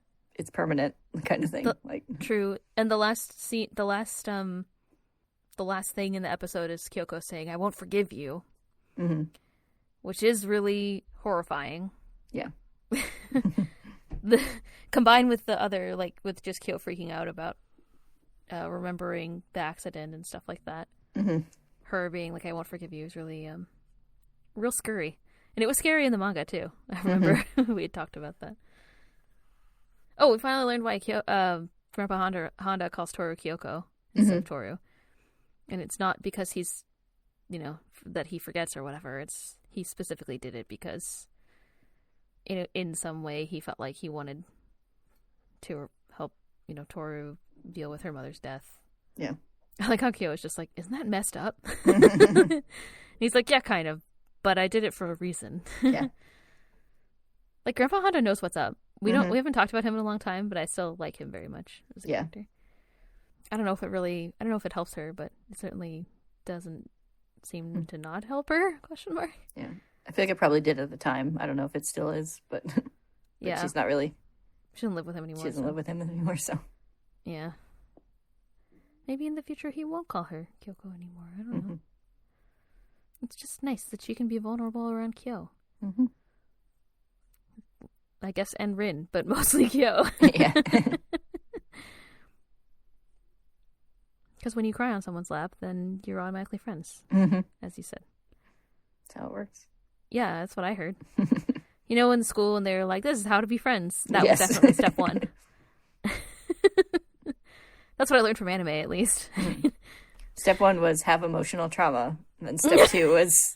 permanent kind of thing. True. And the last scene, the last thing in the episode is Kyoko saying, "I won't forgive you," which is really horrifying. Yeah. Combined with the other, like with just Kyo freaking out about remembering the accident and stuff like that. Mm-hmm. Her being like, "I won't forgive you" is really real scary, and it was scary in the manga too. I remember we had talked about that. Oh, we finally learned why Grandpa Honda calls Tohru Kyoko instead of Tohru. And it's not because he's, that he forgets or whatever. He specifically did it because in some way he felt like he wanted to help, Tohru deal with her mother's death. Yeah. I like how Kyo is just like, isn't that messed up? And he's like, yeah, kind of. But I did it for a reason. Yeah. Like, Grandpa Honda knows what's up. We haven't talked about him in a long time, but I still like him very much as a character. I don't know if it helps her, but it certainly doesn't seem to not help her, ? Yeah. I feel like it probably did at the time. I don't know if it still is, but yeah. She's not really. She doesn't live with him anymore. She doesn't live with him anymore, so. Yeah. Maybe in the future he won't call her Kyoko anymore. I don't know. It's just nice that she can be vulnerable around Kyo. Mm-hmm. I guess, and Rin, but mostly Kyo. Yeah. Because when you cry on someone's lap, then you're automatically friends, as you said. That's how it works. Yeah, that's what I heard. In school, and they're like, this is how to be friends. That was definitely step one. That's what I learned from anime, at least. Step one was have emotional trauma. And then step two was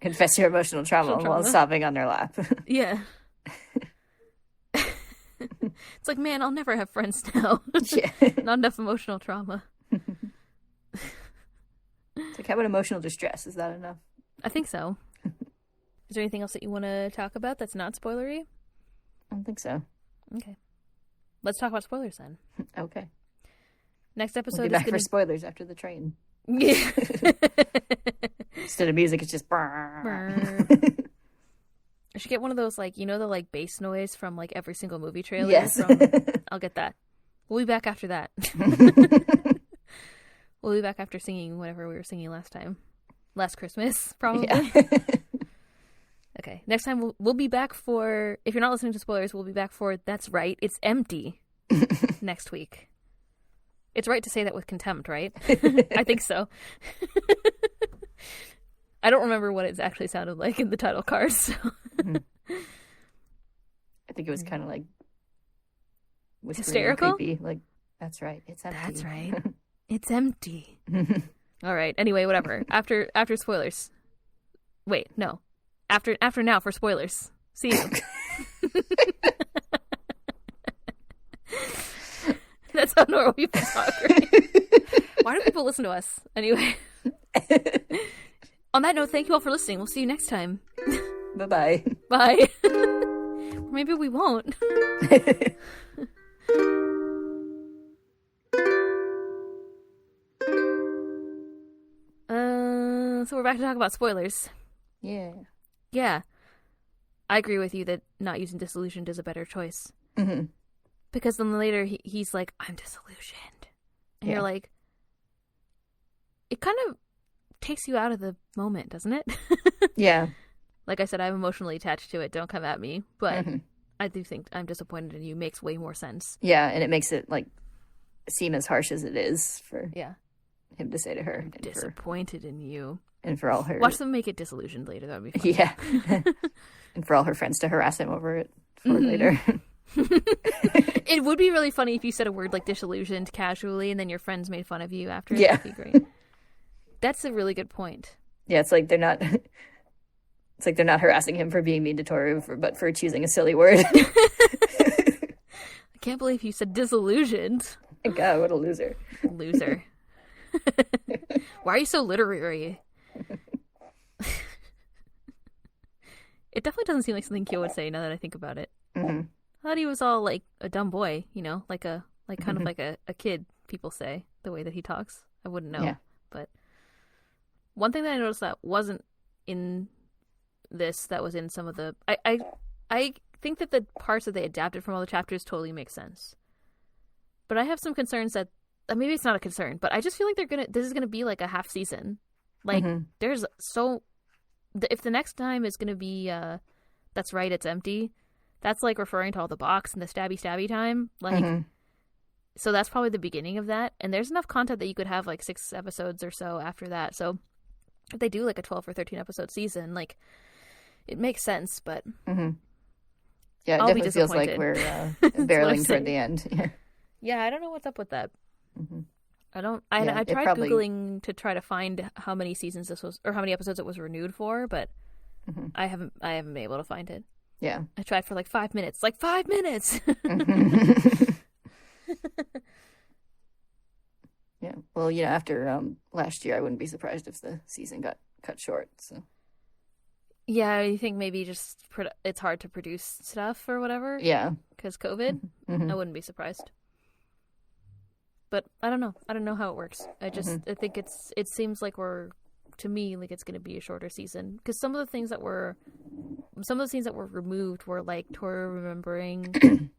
confess your emotional trauma while sobbing on their lap. Yeah. It's like, man, I'll never have friends now. Yeah. Not enough emotional trauma. It's like, how about emotional distress? Is that enough? I think so. Is there anything else that you want to talk about that's not spoilery? I don't think so. Okay. Let's talk about spoilers then. Okay. Next episode we'll be back for spoilers after the train. Yeah. Instead of music, it's just... I should get one of those, like, the, like, bass noise from, like, every single movie trailer. Yes. I'll get that. We'll be back after that. We'll be back after singing whatever we were singing last time. Last Christmas, probably. Yeah. Okay. Next time, we'll be back for... If you're not listening to spoilers, we'll be back for That's Right, It's Empty next week. It's right to say that with contempt, right? I think so. I don't remember what it actually sounded like in the title cards. So. I think it was kind of like hysterical. Creepy. Like, that's right. It's empty. That's right. It's empty. All right. Anyway, whatever. After spoilers. Wait, no. After now for spoilers. See you. That's how normal people talk, right? Why do people listen to us? Anyway. On that note, thank you all for listening. We'll see you next time. Bye-bye. Bye. Or maybe we won't. So we're back to talk about spoilers. Yeah. Yeah. I agree with you that not using disillusioned is a better choice. Mm-hmm. Because then later he's like, I'm disillusioned. And you're like, it kind of takes you out of the moment, doesn't it? Yeah. Like I said, I'm emotionally attached to it. Don't come at me. But I do think I'm disappointed in you makes way more sense. Yeah, and it makes it like seem as harsh as it is for him to say to her. I'm disappointed in you. And for all her... Watch them make it disillusioned later. That would be fun. Yeah. And for all her friends to harass him over it later. It would be really funny if you said a word like disillusioned casually and then your friends made fun of you after. Yeah. That'd be great. That's a really good point. Yeah, it's like they're not harassing him for being mean to Tohru, but for choosing a silly word. I can't believe you said disillusioned. God, what a loser. Loser. Why are you so literary? It definitely doesn't seem like something Kyo would say now that I think about it. Mm-hmm. I thought he was all like a dumb boy, like kind of like a kid, people say, the way that he talks. I wouldn't know. Yeah. But one thing that I noticed that wasn't in this, that was in some of the... I think that the parts that they adapted from all the chapters totally make sense. But I have some concerns that... maybe it's not a concern, but I just feel like this is going to be like a half season. Like, there's so... If the next time is going to be, That's Right, It's Empty, that's like referring to all the box and the stabby time. Like, so that's probably the beginning of that. And there's enough content that you could have like 6 episodes or so after that. So if they do like a 12 or 13 episode season, like, it makes sense, but yeah, it definitely feels like we're barreling toward the end. Yeah, I don't know what's up with that. I tried Googling to try to find how many seasons this was, or how many episodes it was renewed for, but I haven't been able to find it. Yeah, I tried for like 5 minutes. Like 5 minutes. Yeah. Well, after last year, I wouldn't be surprised if the season got cut short. So. Yeah, you think maybe just it's hard to produce stuff or whatever? Yeah. Because COVID? I wouldn't be surprised. But I don't know. I don't know how it works. I think it seems like to me, like it's going to be a shorter season. Because some of the scenes that were removed were like Tohru remembering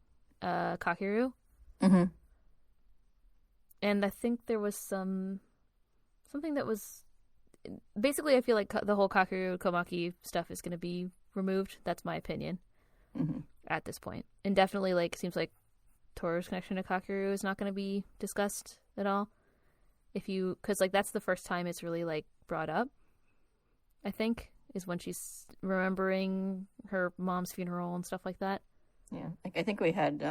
Kakeru. And I think there was something that was... Basically, I feel like the whole Kakeru Komaki stuff is going to be removed. That's my opinion at this point. And definitely, like, seems like Toru's connection to Kakeru is not going to be discussed at all. Because, like, that's the first time it's really, like, brought up, I think, is when she's remembering her mom's funeral and stuff like that. Yeah. Like, I think we had,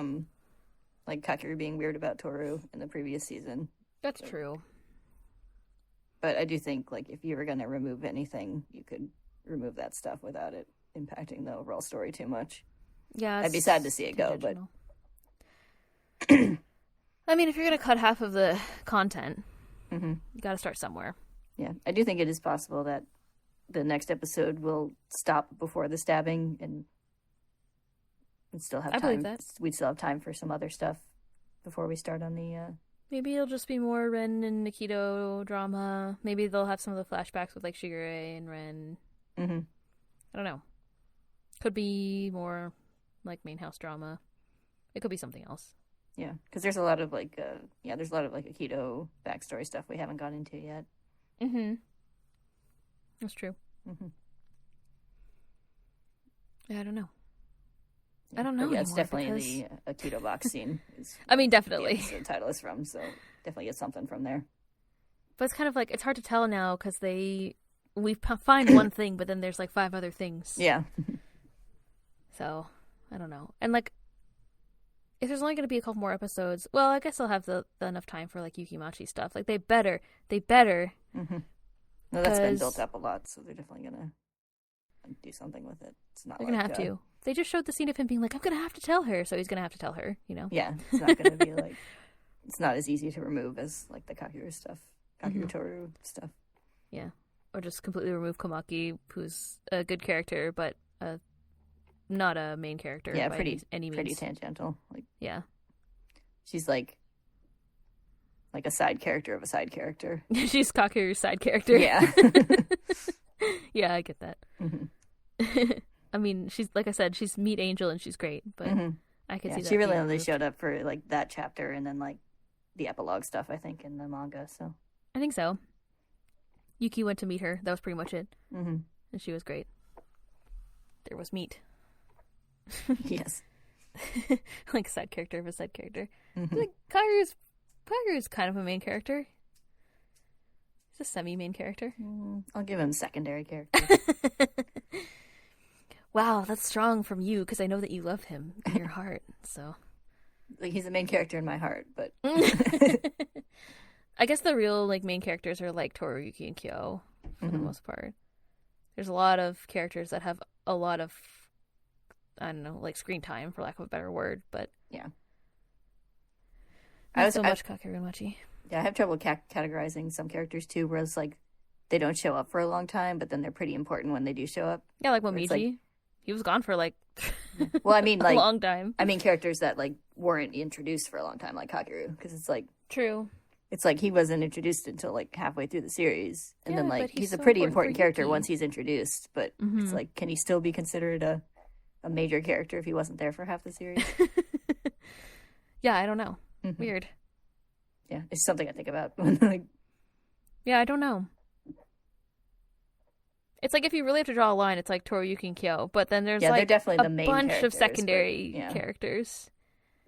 like, Kakeru being weird about Tohru in the previous season. That's true. But I do think, like, if you were going to remove anything, you could remove that stuff without it impacting the overall story too much. Yeah. I'd be sad to see it go, but... I mean, if you're going to cut half of the content, you got to start somewhere. Yeah. I do think it is possible that the next episode will stop before the stabbing and still have time. I believe that. We'd still have time for some other stuff before we start on the... Maybe it'll just be more Ren and Akito drama. Maybe they'll have some of the flashbacks with, like, Shigure and Ren. Mm-hmm. I don't know. Could be more, like, main house drama. It could be something else. Yeah, because there's a lot of, like, there's a lot of, like, Akito backstory stuff we haven't gone into yet. Mm-hmm. That's true. Mm-hmm. Yeah, I don't know. Yeah. I don't know. Yeah, it's definitely because... the Akito box scene. I mean, definitely. The title is from, so definitely get something from there. But it's kind of like, it's hard to tell now because we find one thing, but then there's like 5 other things. Yeah. So, I don't know. And like, if there's only going to be a couple more episodes, well, I guess I'll have the enough time for like Yukimachi stuff. Like, they better. Mm-hmm. No, that's been built up a lot, so they're definitely going to do something with it. It's not they're going to have to. They just showed the scene of him being like, I'm going to have to tell her, so he's going to have to tell her, you know? Yeah, it's not going to be like, it's not as easy to remove as like the Kagura stuff, Tohru stuff. Yeah, or just completely remove Komaki, who's a good character, but not a main character. Yeah, by any means. Pretty tangential. Like, yeah, she's like a side character of a side character. She's Kakuru's side character. Yeah. Yeah, I get that. Mm-hmm. I mean, she's, like I said, she's Meat Angel and she's great, but I could see that. She really only showed up for like that chapter and then like the epilogue stuff, I think, in the manga. So I think so. Yuki went to meet her. That was pretty much it. Mm-hmm. And she was great. There was meat. Yes. Like a side character of a side character. Mm-hmm. Like Kaguru's kind of a main character. He's a semi-main character. I'll give him secondary character. Wow, that's strong from you, because I know that you love him in your heart, so... Like, he's a main character in my heart, but... I guess the real, like, main characters are, like, Tohru, Yuki, and Kyo, for the most part. There's a lot of characters that have a lot of, I don't know, like, screen time, for lack of a better word, but... Yeah. Not so much Kakeru and Machi. Yeah, I have trouble categorizing some characters, too, whereas, like, they don't show up for a long time, but then they're pretty important when they do show up. Yeah, like Momiji. Like, he was gone for, like, well, I mean, like, a long time. I mean, characters that, like, weren't introduced for a long time, like Kakeru, because it's, like... True. It's like he wasn't introduced until, like, halfway through the series. And then, like, he's so a pretty important character Yuki. once he's introduced, but it's like, can he still be considered a major character if he wasn't there for half the series? Yeah, I don't know. Weird. Yeah, it's something I think about when, like... Yeah, I don't know. It's like if you really have to draw a line, it's like Tohru, Yuki, and Kyo, but then there's like definitely a the main bunch of secondary characters.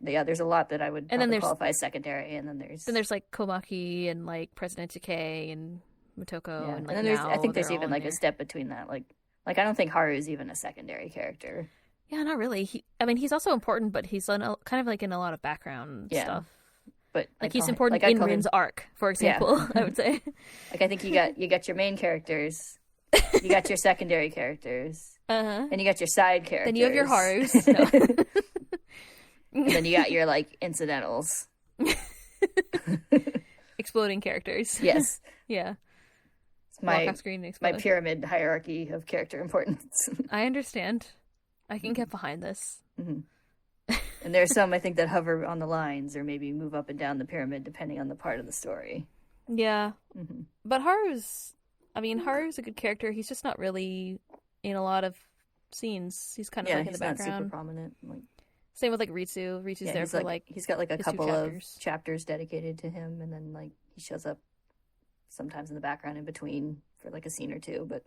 Yeah, there's a lot that I would and then qualify as secondary, and then there's like Komaki and like President Decay and Motoko and like and then now I think there's even like there. a step between that. Like I don't think Haru's even a secondary character. Yeah, not really. He's also important, but he's kind of like in a lot of background stuff. But like he's important in Rin's arc, for example. I would say. Like I think you got your main characters. You got your secondary characters, and you got your side characters. Then you have your Harus, no. And then you got your like incidentals, exploding characters. Yes, yeah. It's my pyramid hierarchy of character importance. I understand. I can get behind this. Mm-hmm. And there's some I think that hover on the lines, or maybe move up and down the pyramid depending on the part of the story. Yeah, but Haru's a good character. He's just not really in a lot of scenes. He's kind of like in the background. He's not super prominent. Like, same with like Ritsu. Ritsu's there for like he's got like a couple of chapters dedicated to him, and then like he shows up sometimes in the background in between for like a scene or two, but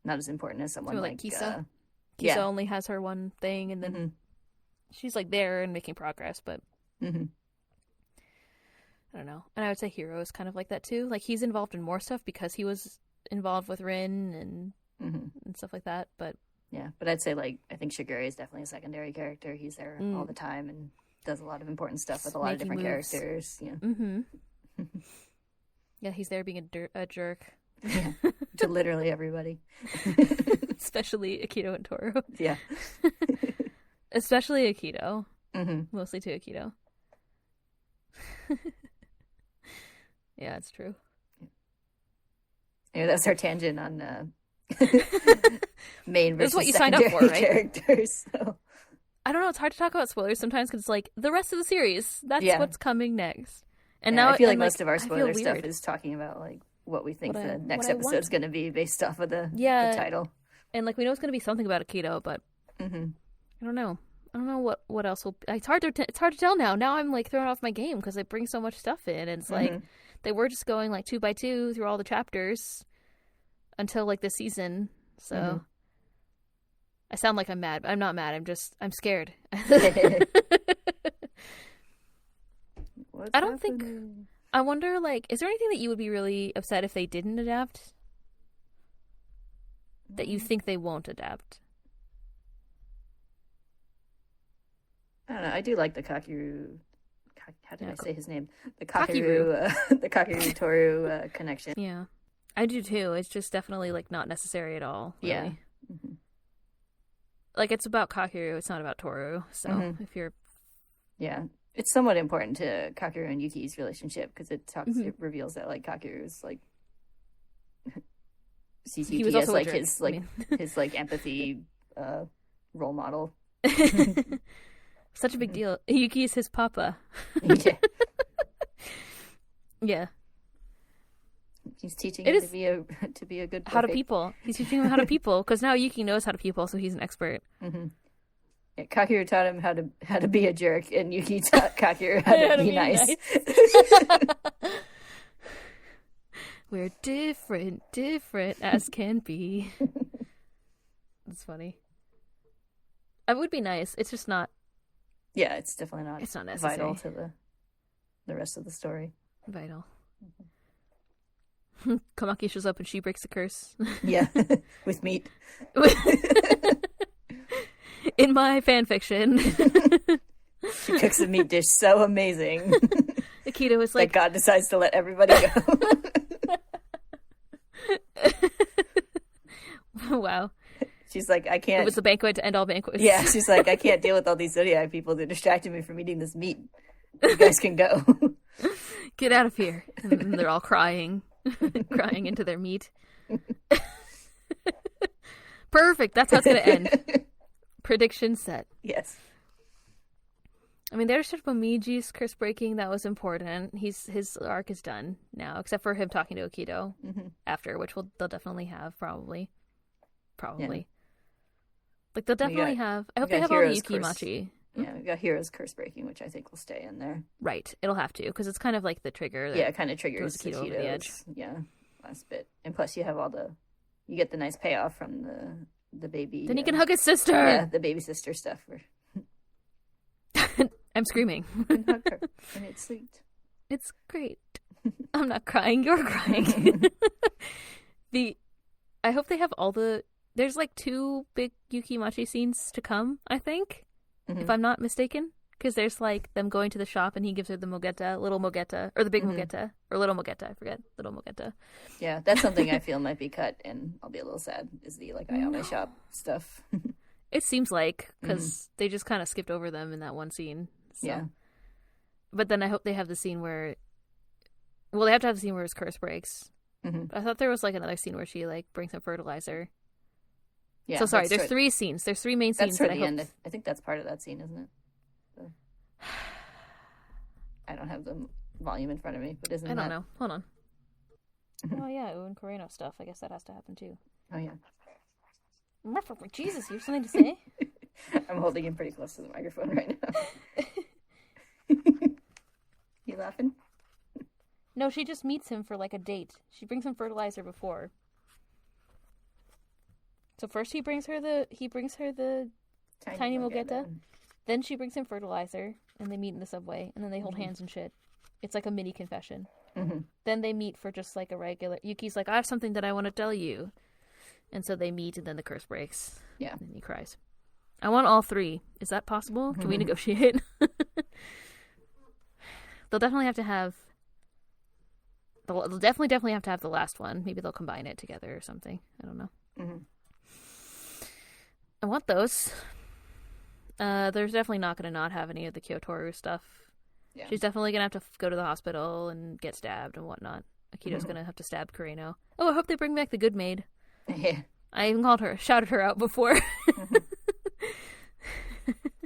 not as important as someone like Kisa. Kisa only has her one thing, and then she's like there and making progress, but. I don't know. And I would say Hiro is kind of like that too. Like he's involved in more stuff because he was involved with Rin and stuff like that. But yeah, but I'd say like I think Shigure is definitely a secondary character. He's there all the time and does a lot of important stuff with a lot of different characters. Yeah. Yeah, he's there being a jerk. Yeah, to literally everybody. Especially Akito and Tohru. Yeah. Especially Akito. Mostly to Akito. Yeah, it's true. Yeah, that's our tangent on main versus what you signed up for, right? characters. So. I don't know. It's hard to talk about spoilers sometimes because it's like the rest of the series. That's what's coming next. And now I feel like most of our spoiler stuff is talking about like what we think the next episode's going to be based off of the title. And like we know it's going to be something about Akito, but I don't know. I don't know what else will. It's hard to tell now. Now I'm like throwing off my game because they bring so much stuff in, and it's like they were just going like 2 by 2 through all the chapters until like this season. So I sound like I'm mad, but I'm not mad. I'm scared. I don't think. I wonder, like, is there anything that you would be really upset if they didn't adapt? That you think they won't adapt? I don't know. I do like the Kakeru. How did I say his name? The Kakeru. The Kakeru Tohru connection. Yeah, I do too. It's just definitely like not necessary at all. Really. Yeah. Like it's about Kakeru. It's not about Tohru. So if you're, it's somewhat important to Kakeru and Yuki's relationship because it reveals that like Kakeru is like sees Yuki as like his his like empathy role model. Such a big deal. Yuki's his papa. Yeah. He's teaching him to be a good how to people. He's teaching him how to people because now Yuki knows how to people, so he's an expert. Yeah, Kakeru taught him how to be a jerk, and Yuki taught Kakeru how to be nice. We're different as can be. That's funny. It would be nice. It's just not. Yeah, it's definitely not. It's not necessary. Vital to the rest of the story. Vital. Kamaki shows up and she breaks the curse. Yeah, with meat. In my fan fiction. She cooks a meat dish so amazing. Akito is like... that God decides to let everybody go. Wow. She's like, I can't... It was the banquet to end all banquets. Yeah, she's like, I can't deal with all these Zodiac people. They're distracting me from eating this meat. You guys can go. Get out of here. And they're all crying. Crying into their meat. Perfect. That's how it's going to end. Prediction set. Yes. I mean, there's Momiji's curse breaking. That was important. His arc is done now, except for him talking to Akito after, which they'll definitely have probably. Yeah. Like they'll definitely have. I hope they have all the Yuki Machi. Yeah, we got Hero's curse breaking, which I think will stay in there. Right, it'll have to because it's kind of like the trigger. Yeah, it kind of triggers Akito over the edge. Yeah, last bit, and plus you have you get the nice payoff from the baby. Then he can hug his sister. Yeah, the baby sister stuff. I'm screaming. And hug her, and it's sweet. It's great. I'm not crying. You're crying. I hope they have all the. There's like 2 big Yuki Machi scenes to come, I think, if I'm not mistaken. Because there's like them going to the shop and he gives her the little mogeta, or the big mogeta, or little mogeta, I forget, little mogeta. Yeah, that's something I feel might be cut, and I'll be a little sad, is the like Ayame shop stuff. It seems like, because they just kind of skipped over them in that one scene. So. Yeah. But then I hope they have the scene where, well, they have to have the scene where his curse breaks. I thought there was like another scene where she like brings him fertilizer. Yeah, so sorry, there's 3 scenes. There's 3 main scenes. That's toward the end. I think that's part of that scene, isn't it? So... I don't have the volume in front of me, but isn't I don't know. Hold on. Oh yeah, Uwen Coreno stuff. I guess that has to happen too. Oh yeah. Jesus, you have something to say? I'm holding him pretty close to the microphone right now. You laughing? No, she just meets him for like a date. She brings him fertilizer before. So first he brings her the tiny mogeta. Then she brings him fertilizer, and they meet in the subway, and then they hold hands and shit. It's like a mini confession. Then they meet for just like a regular. Yuki's like, I have something that I want to tell you, and so they meet, and then the curse breaks. Yeah, and he cries. I want all 3. Is that possible? Can we negotiate? They'll definitely have to have. They'll definitely have to have the last one. Maybe they'll combine it together or something. I don't know. I want those. There's definitely not going to not have any of the Tohru stuff. Yeah. She's definitely going to have to go to the hospital and get stabbed and whatnot. Akito's gonna have to stab Kureno. Oh, I hope they bring back the good maid. Yeah. I even shouted her out before.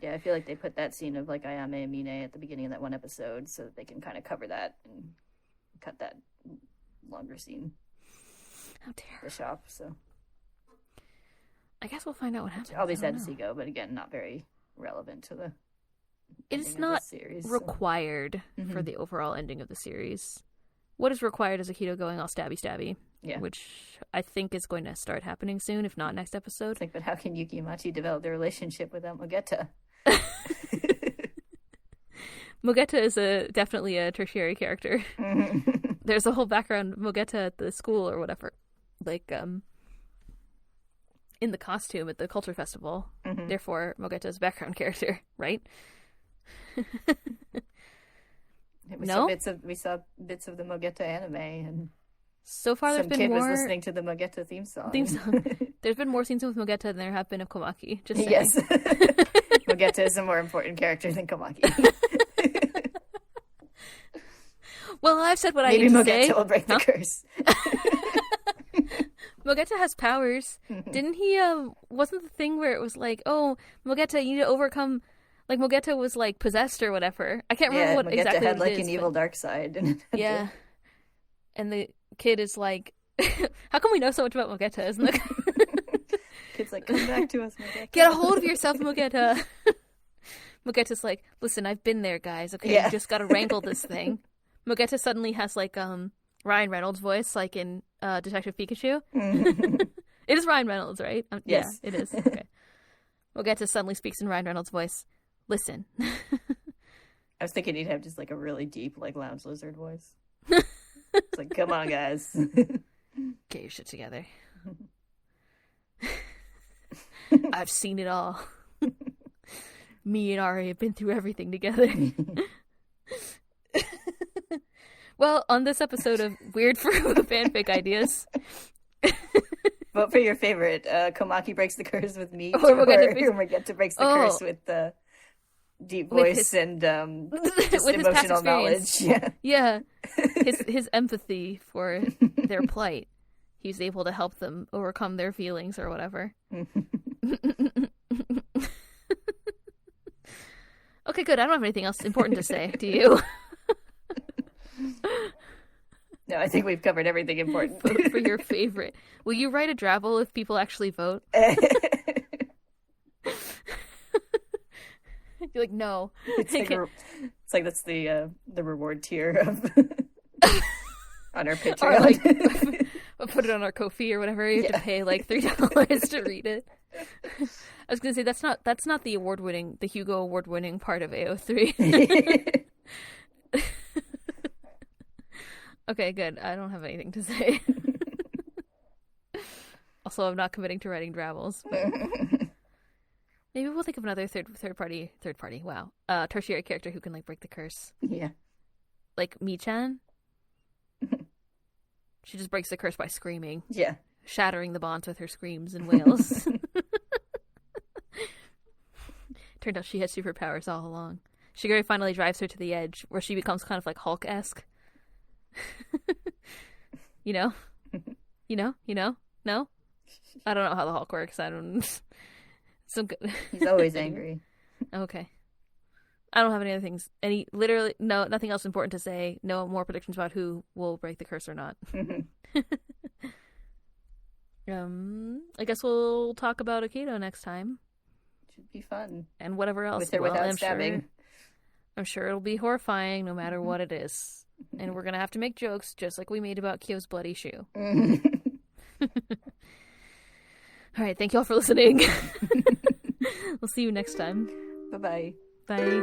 Yeah, I feel like they put that scene of like Ayame and Mine at the beginning of that one episode so that they can kind of cover that and cut that longer scene. How dare the shop. So I guess we'll find out what happens. I'll be sad to see go, but again, not very relevant to the. It is not series, required for the overall ending of the series. What is required is Akito going all stabby, which I think is going to start happening soon, if not next episode. It's like, but how can Yuki and Machi develop their relationship without Mogeta? Mogeta is definitely a tertiary character. There's a whole background of Mogeta at the school or whatever, like in the costume at the culture festival. Therefore, Mogeta is a background character, right? We saw bits of the Mogeta anime, and so far there's been kid more. Was listening to the Mogeta theme song. There's been more scenes with Mogeta than there have been of Komaki. Just saying. Yes, Mogeta is a more important character than Komaki. Well, I've said what Maybe I need to Mogeta say. will break the curse. Mogeta has powers. Didn't he? Wasn't the thing where it was like, oh, Mogeta, you need to overcome. Like Mogeta was like possessed or whatever. I can't remember what Mogeta exactly had it like is, an evil dark side. Yeah, and the kid is like, how come we know so much about Mogeta? Isn't it? Kid's like, come back to us, Mogeta. Get a hold of yourself, Mogeta. Mogeta's like, listen, I've been there, guys. Okay, you just gotta wrangle this thing. Mogeta suddenly has like Ryan Reynolds' voice, like in Detective Pikachu. It is Ryan Reynolds, right? Yes, yeah, it is. Okay. Mogeta suddenly speaks in Ryan Reynolds' voice. Listen. I was thinking he'd have just like a really deep, like lounge lizard voice. It's like, come on, guys. Get your shit together. I've seen it all. Me and Ari have been through everything together. Well, on this episode of Weird Fruit fanfic ideas. Vote for your favorite. Komaki breaks the curse with meat, or Mogeta breaks the curse with the deep voice and just with emotional knowledge. Yeah. His empathy for their plight. He's able to help them overcome their feelings or whatever. Okay, good. I don't have anything else important to say. Do you? No, I think we've covered everything important. Vote for your favorite. Will you write a Drabble if people actually vote? You're like, no. It's like that's the reward tier of on our Patreon. Or like, we'll put it on our Ko-fi or whatever. You have to pay like $3 to read it. I was gonna say that's not the Hugo award-winning part of AO3. Okay, good. I don't have anything to say. Also, I'm not committing to writing Drabbles. But maybe we'll think of another third party. Wow, tertiary character who can like break the curse. Yeah, like Mi-chan. She just breaks the curse by screaming. Yeah, shattering the bonds with her screams and wails. Turned out she had superpowers all along. Shigure finally drives her to the edge, where she becomes kind of like Hulk-esque. You know? No? I don't know how the Hulk works. I don't. He's always angry. Okay. I don't have any other things. Nothing else important to say. No more predictions about who will break the curse or not. I guess we'll talk about Akito next time. Should be fun. And whatever else. With or without stabbing. I'm sure it'll be horrifying no matter what it is. And we're going to have to make jokes just like we made about Kyo's bloody shoe. All right, thank you all for listening. We'll see you next time. Bye-bye. Bye.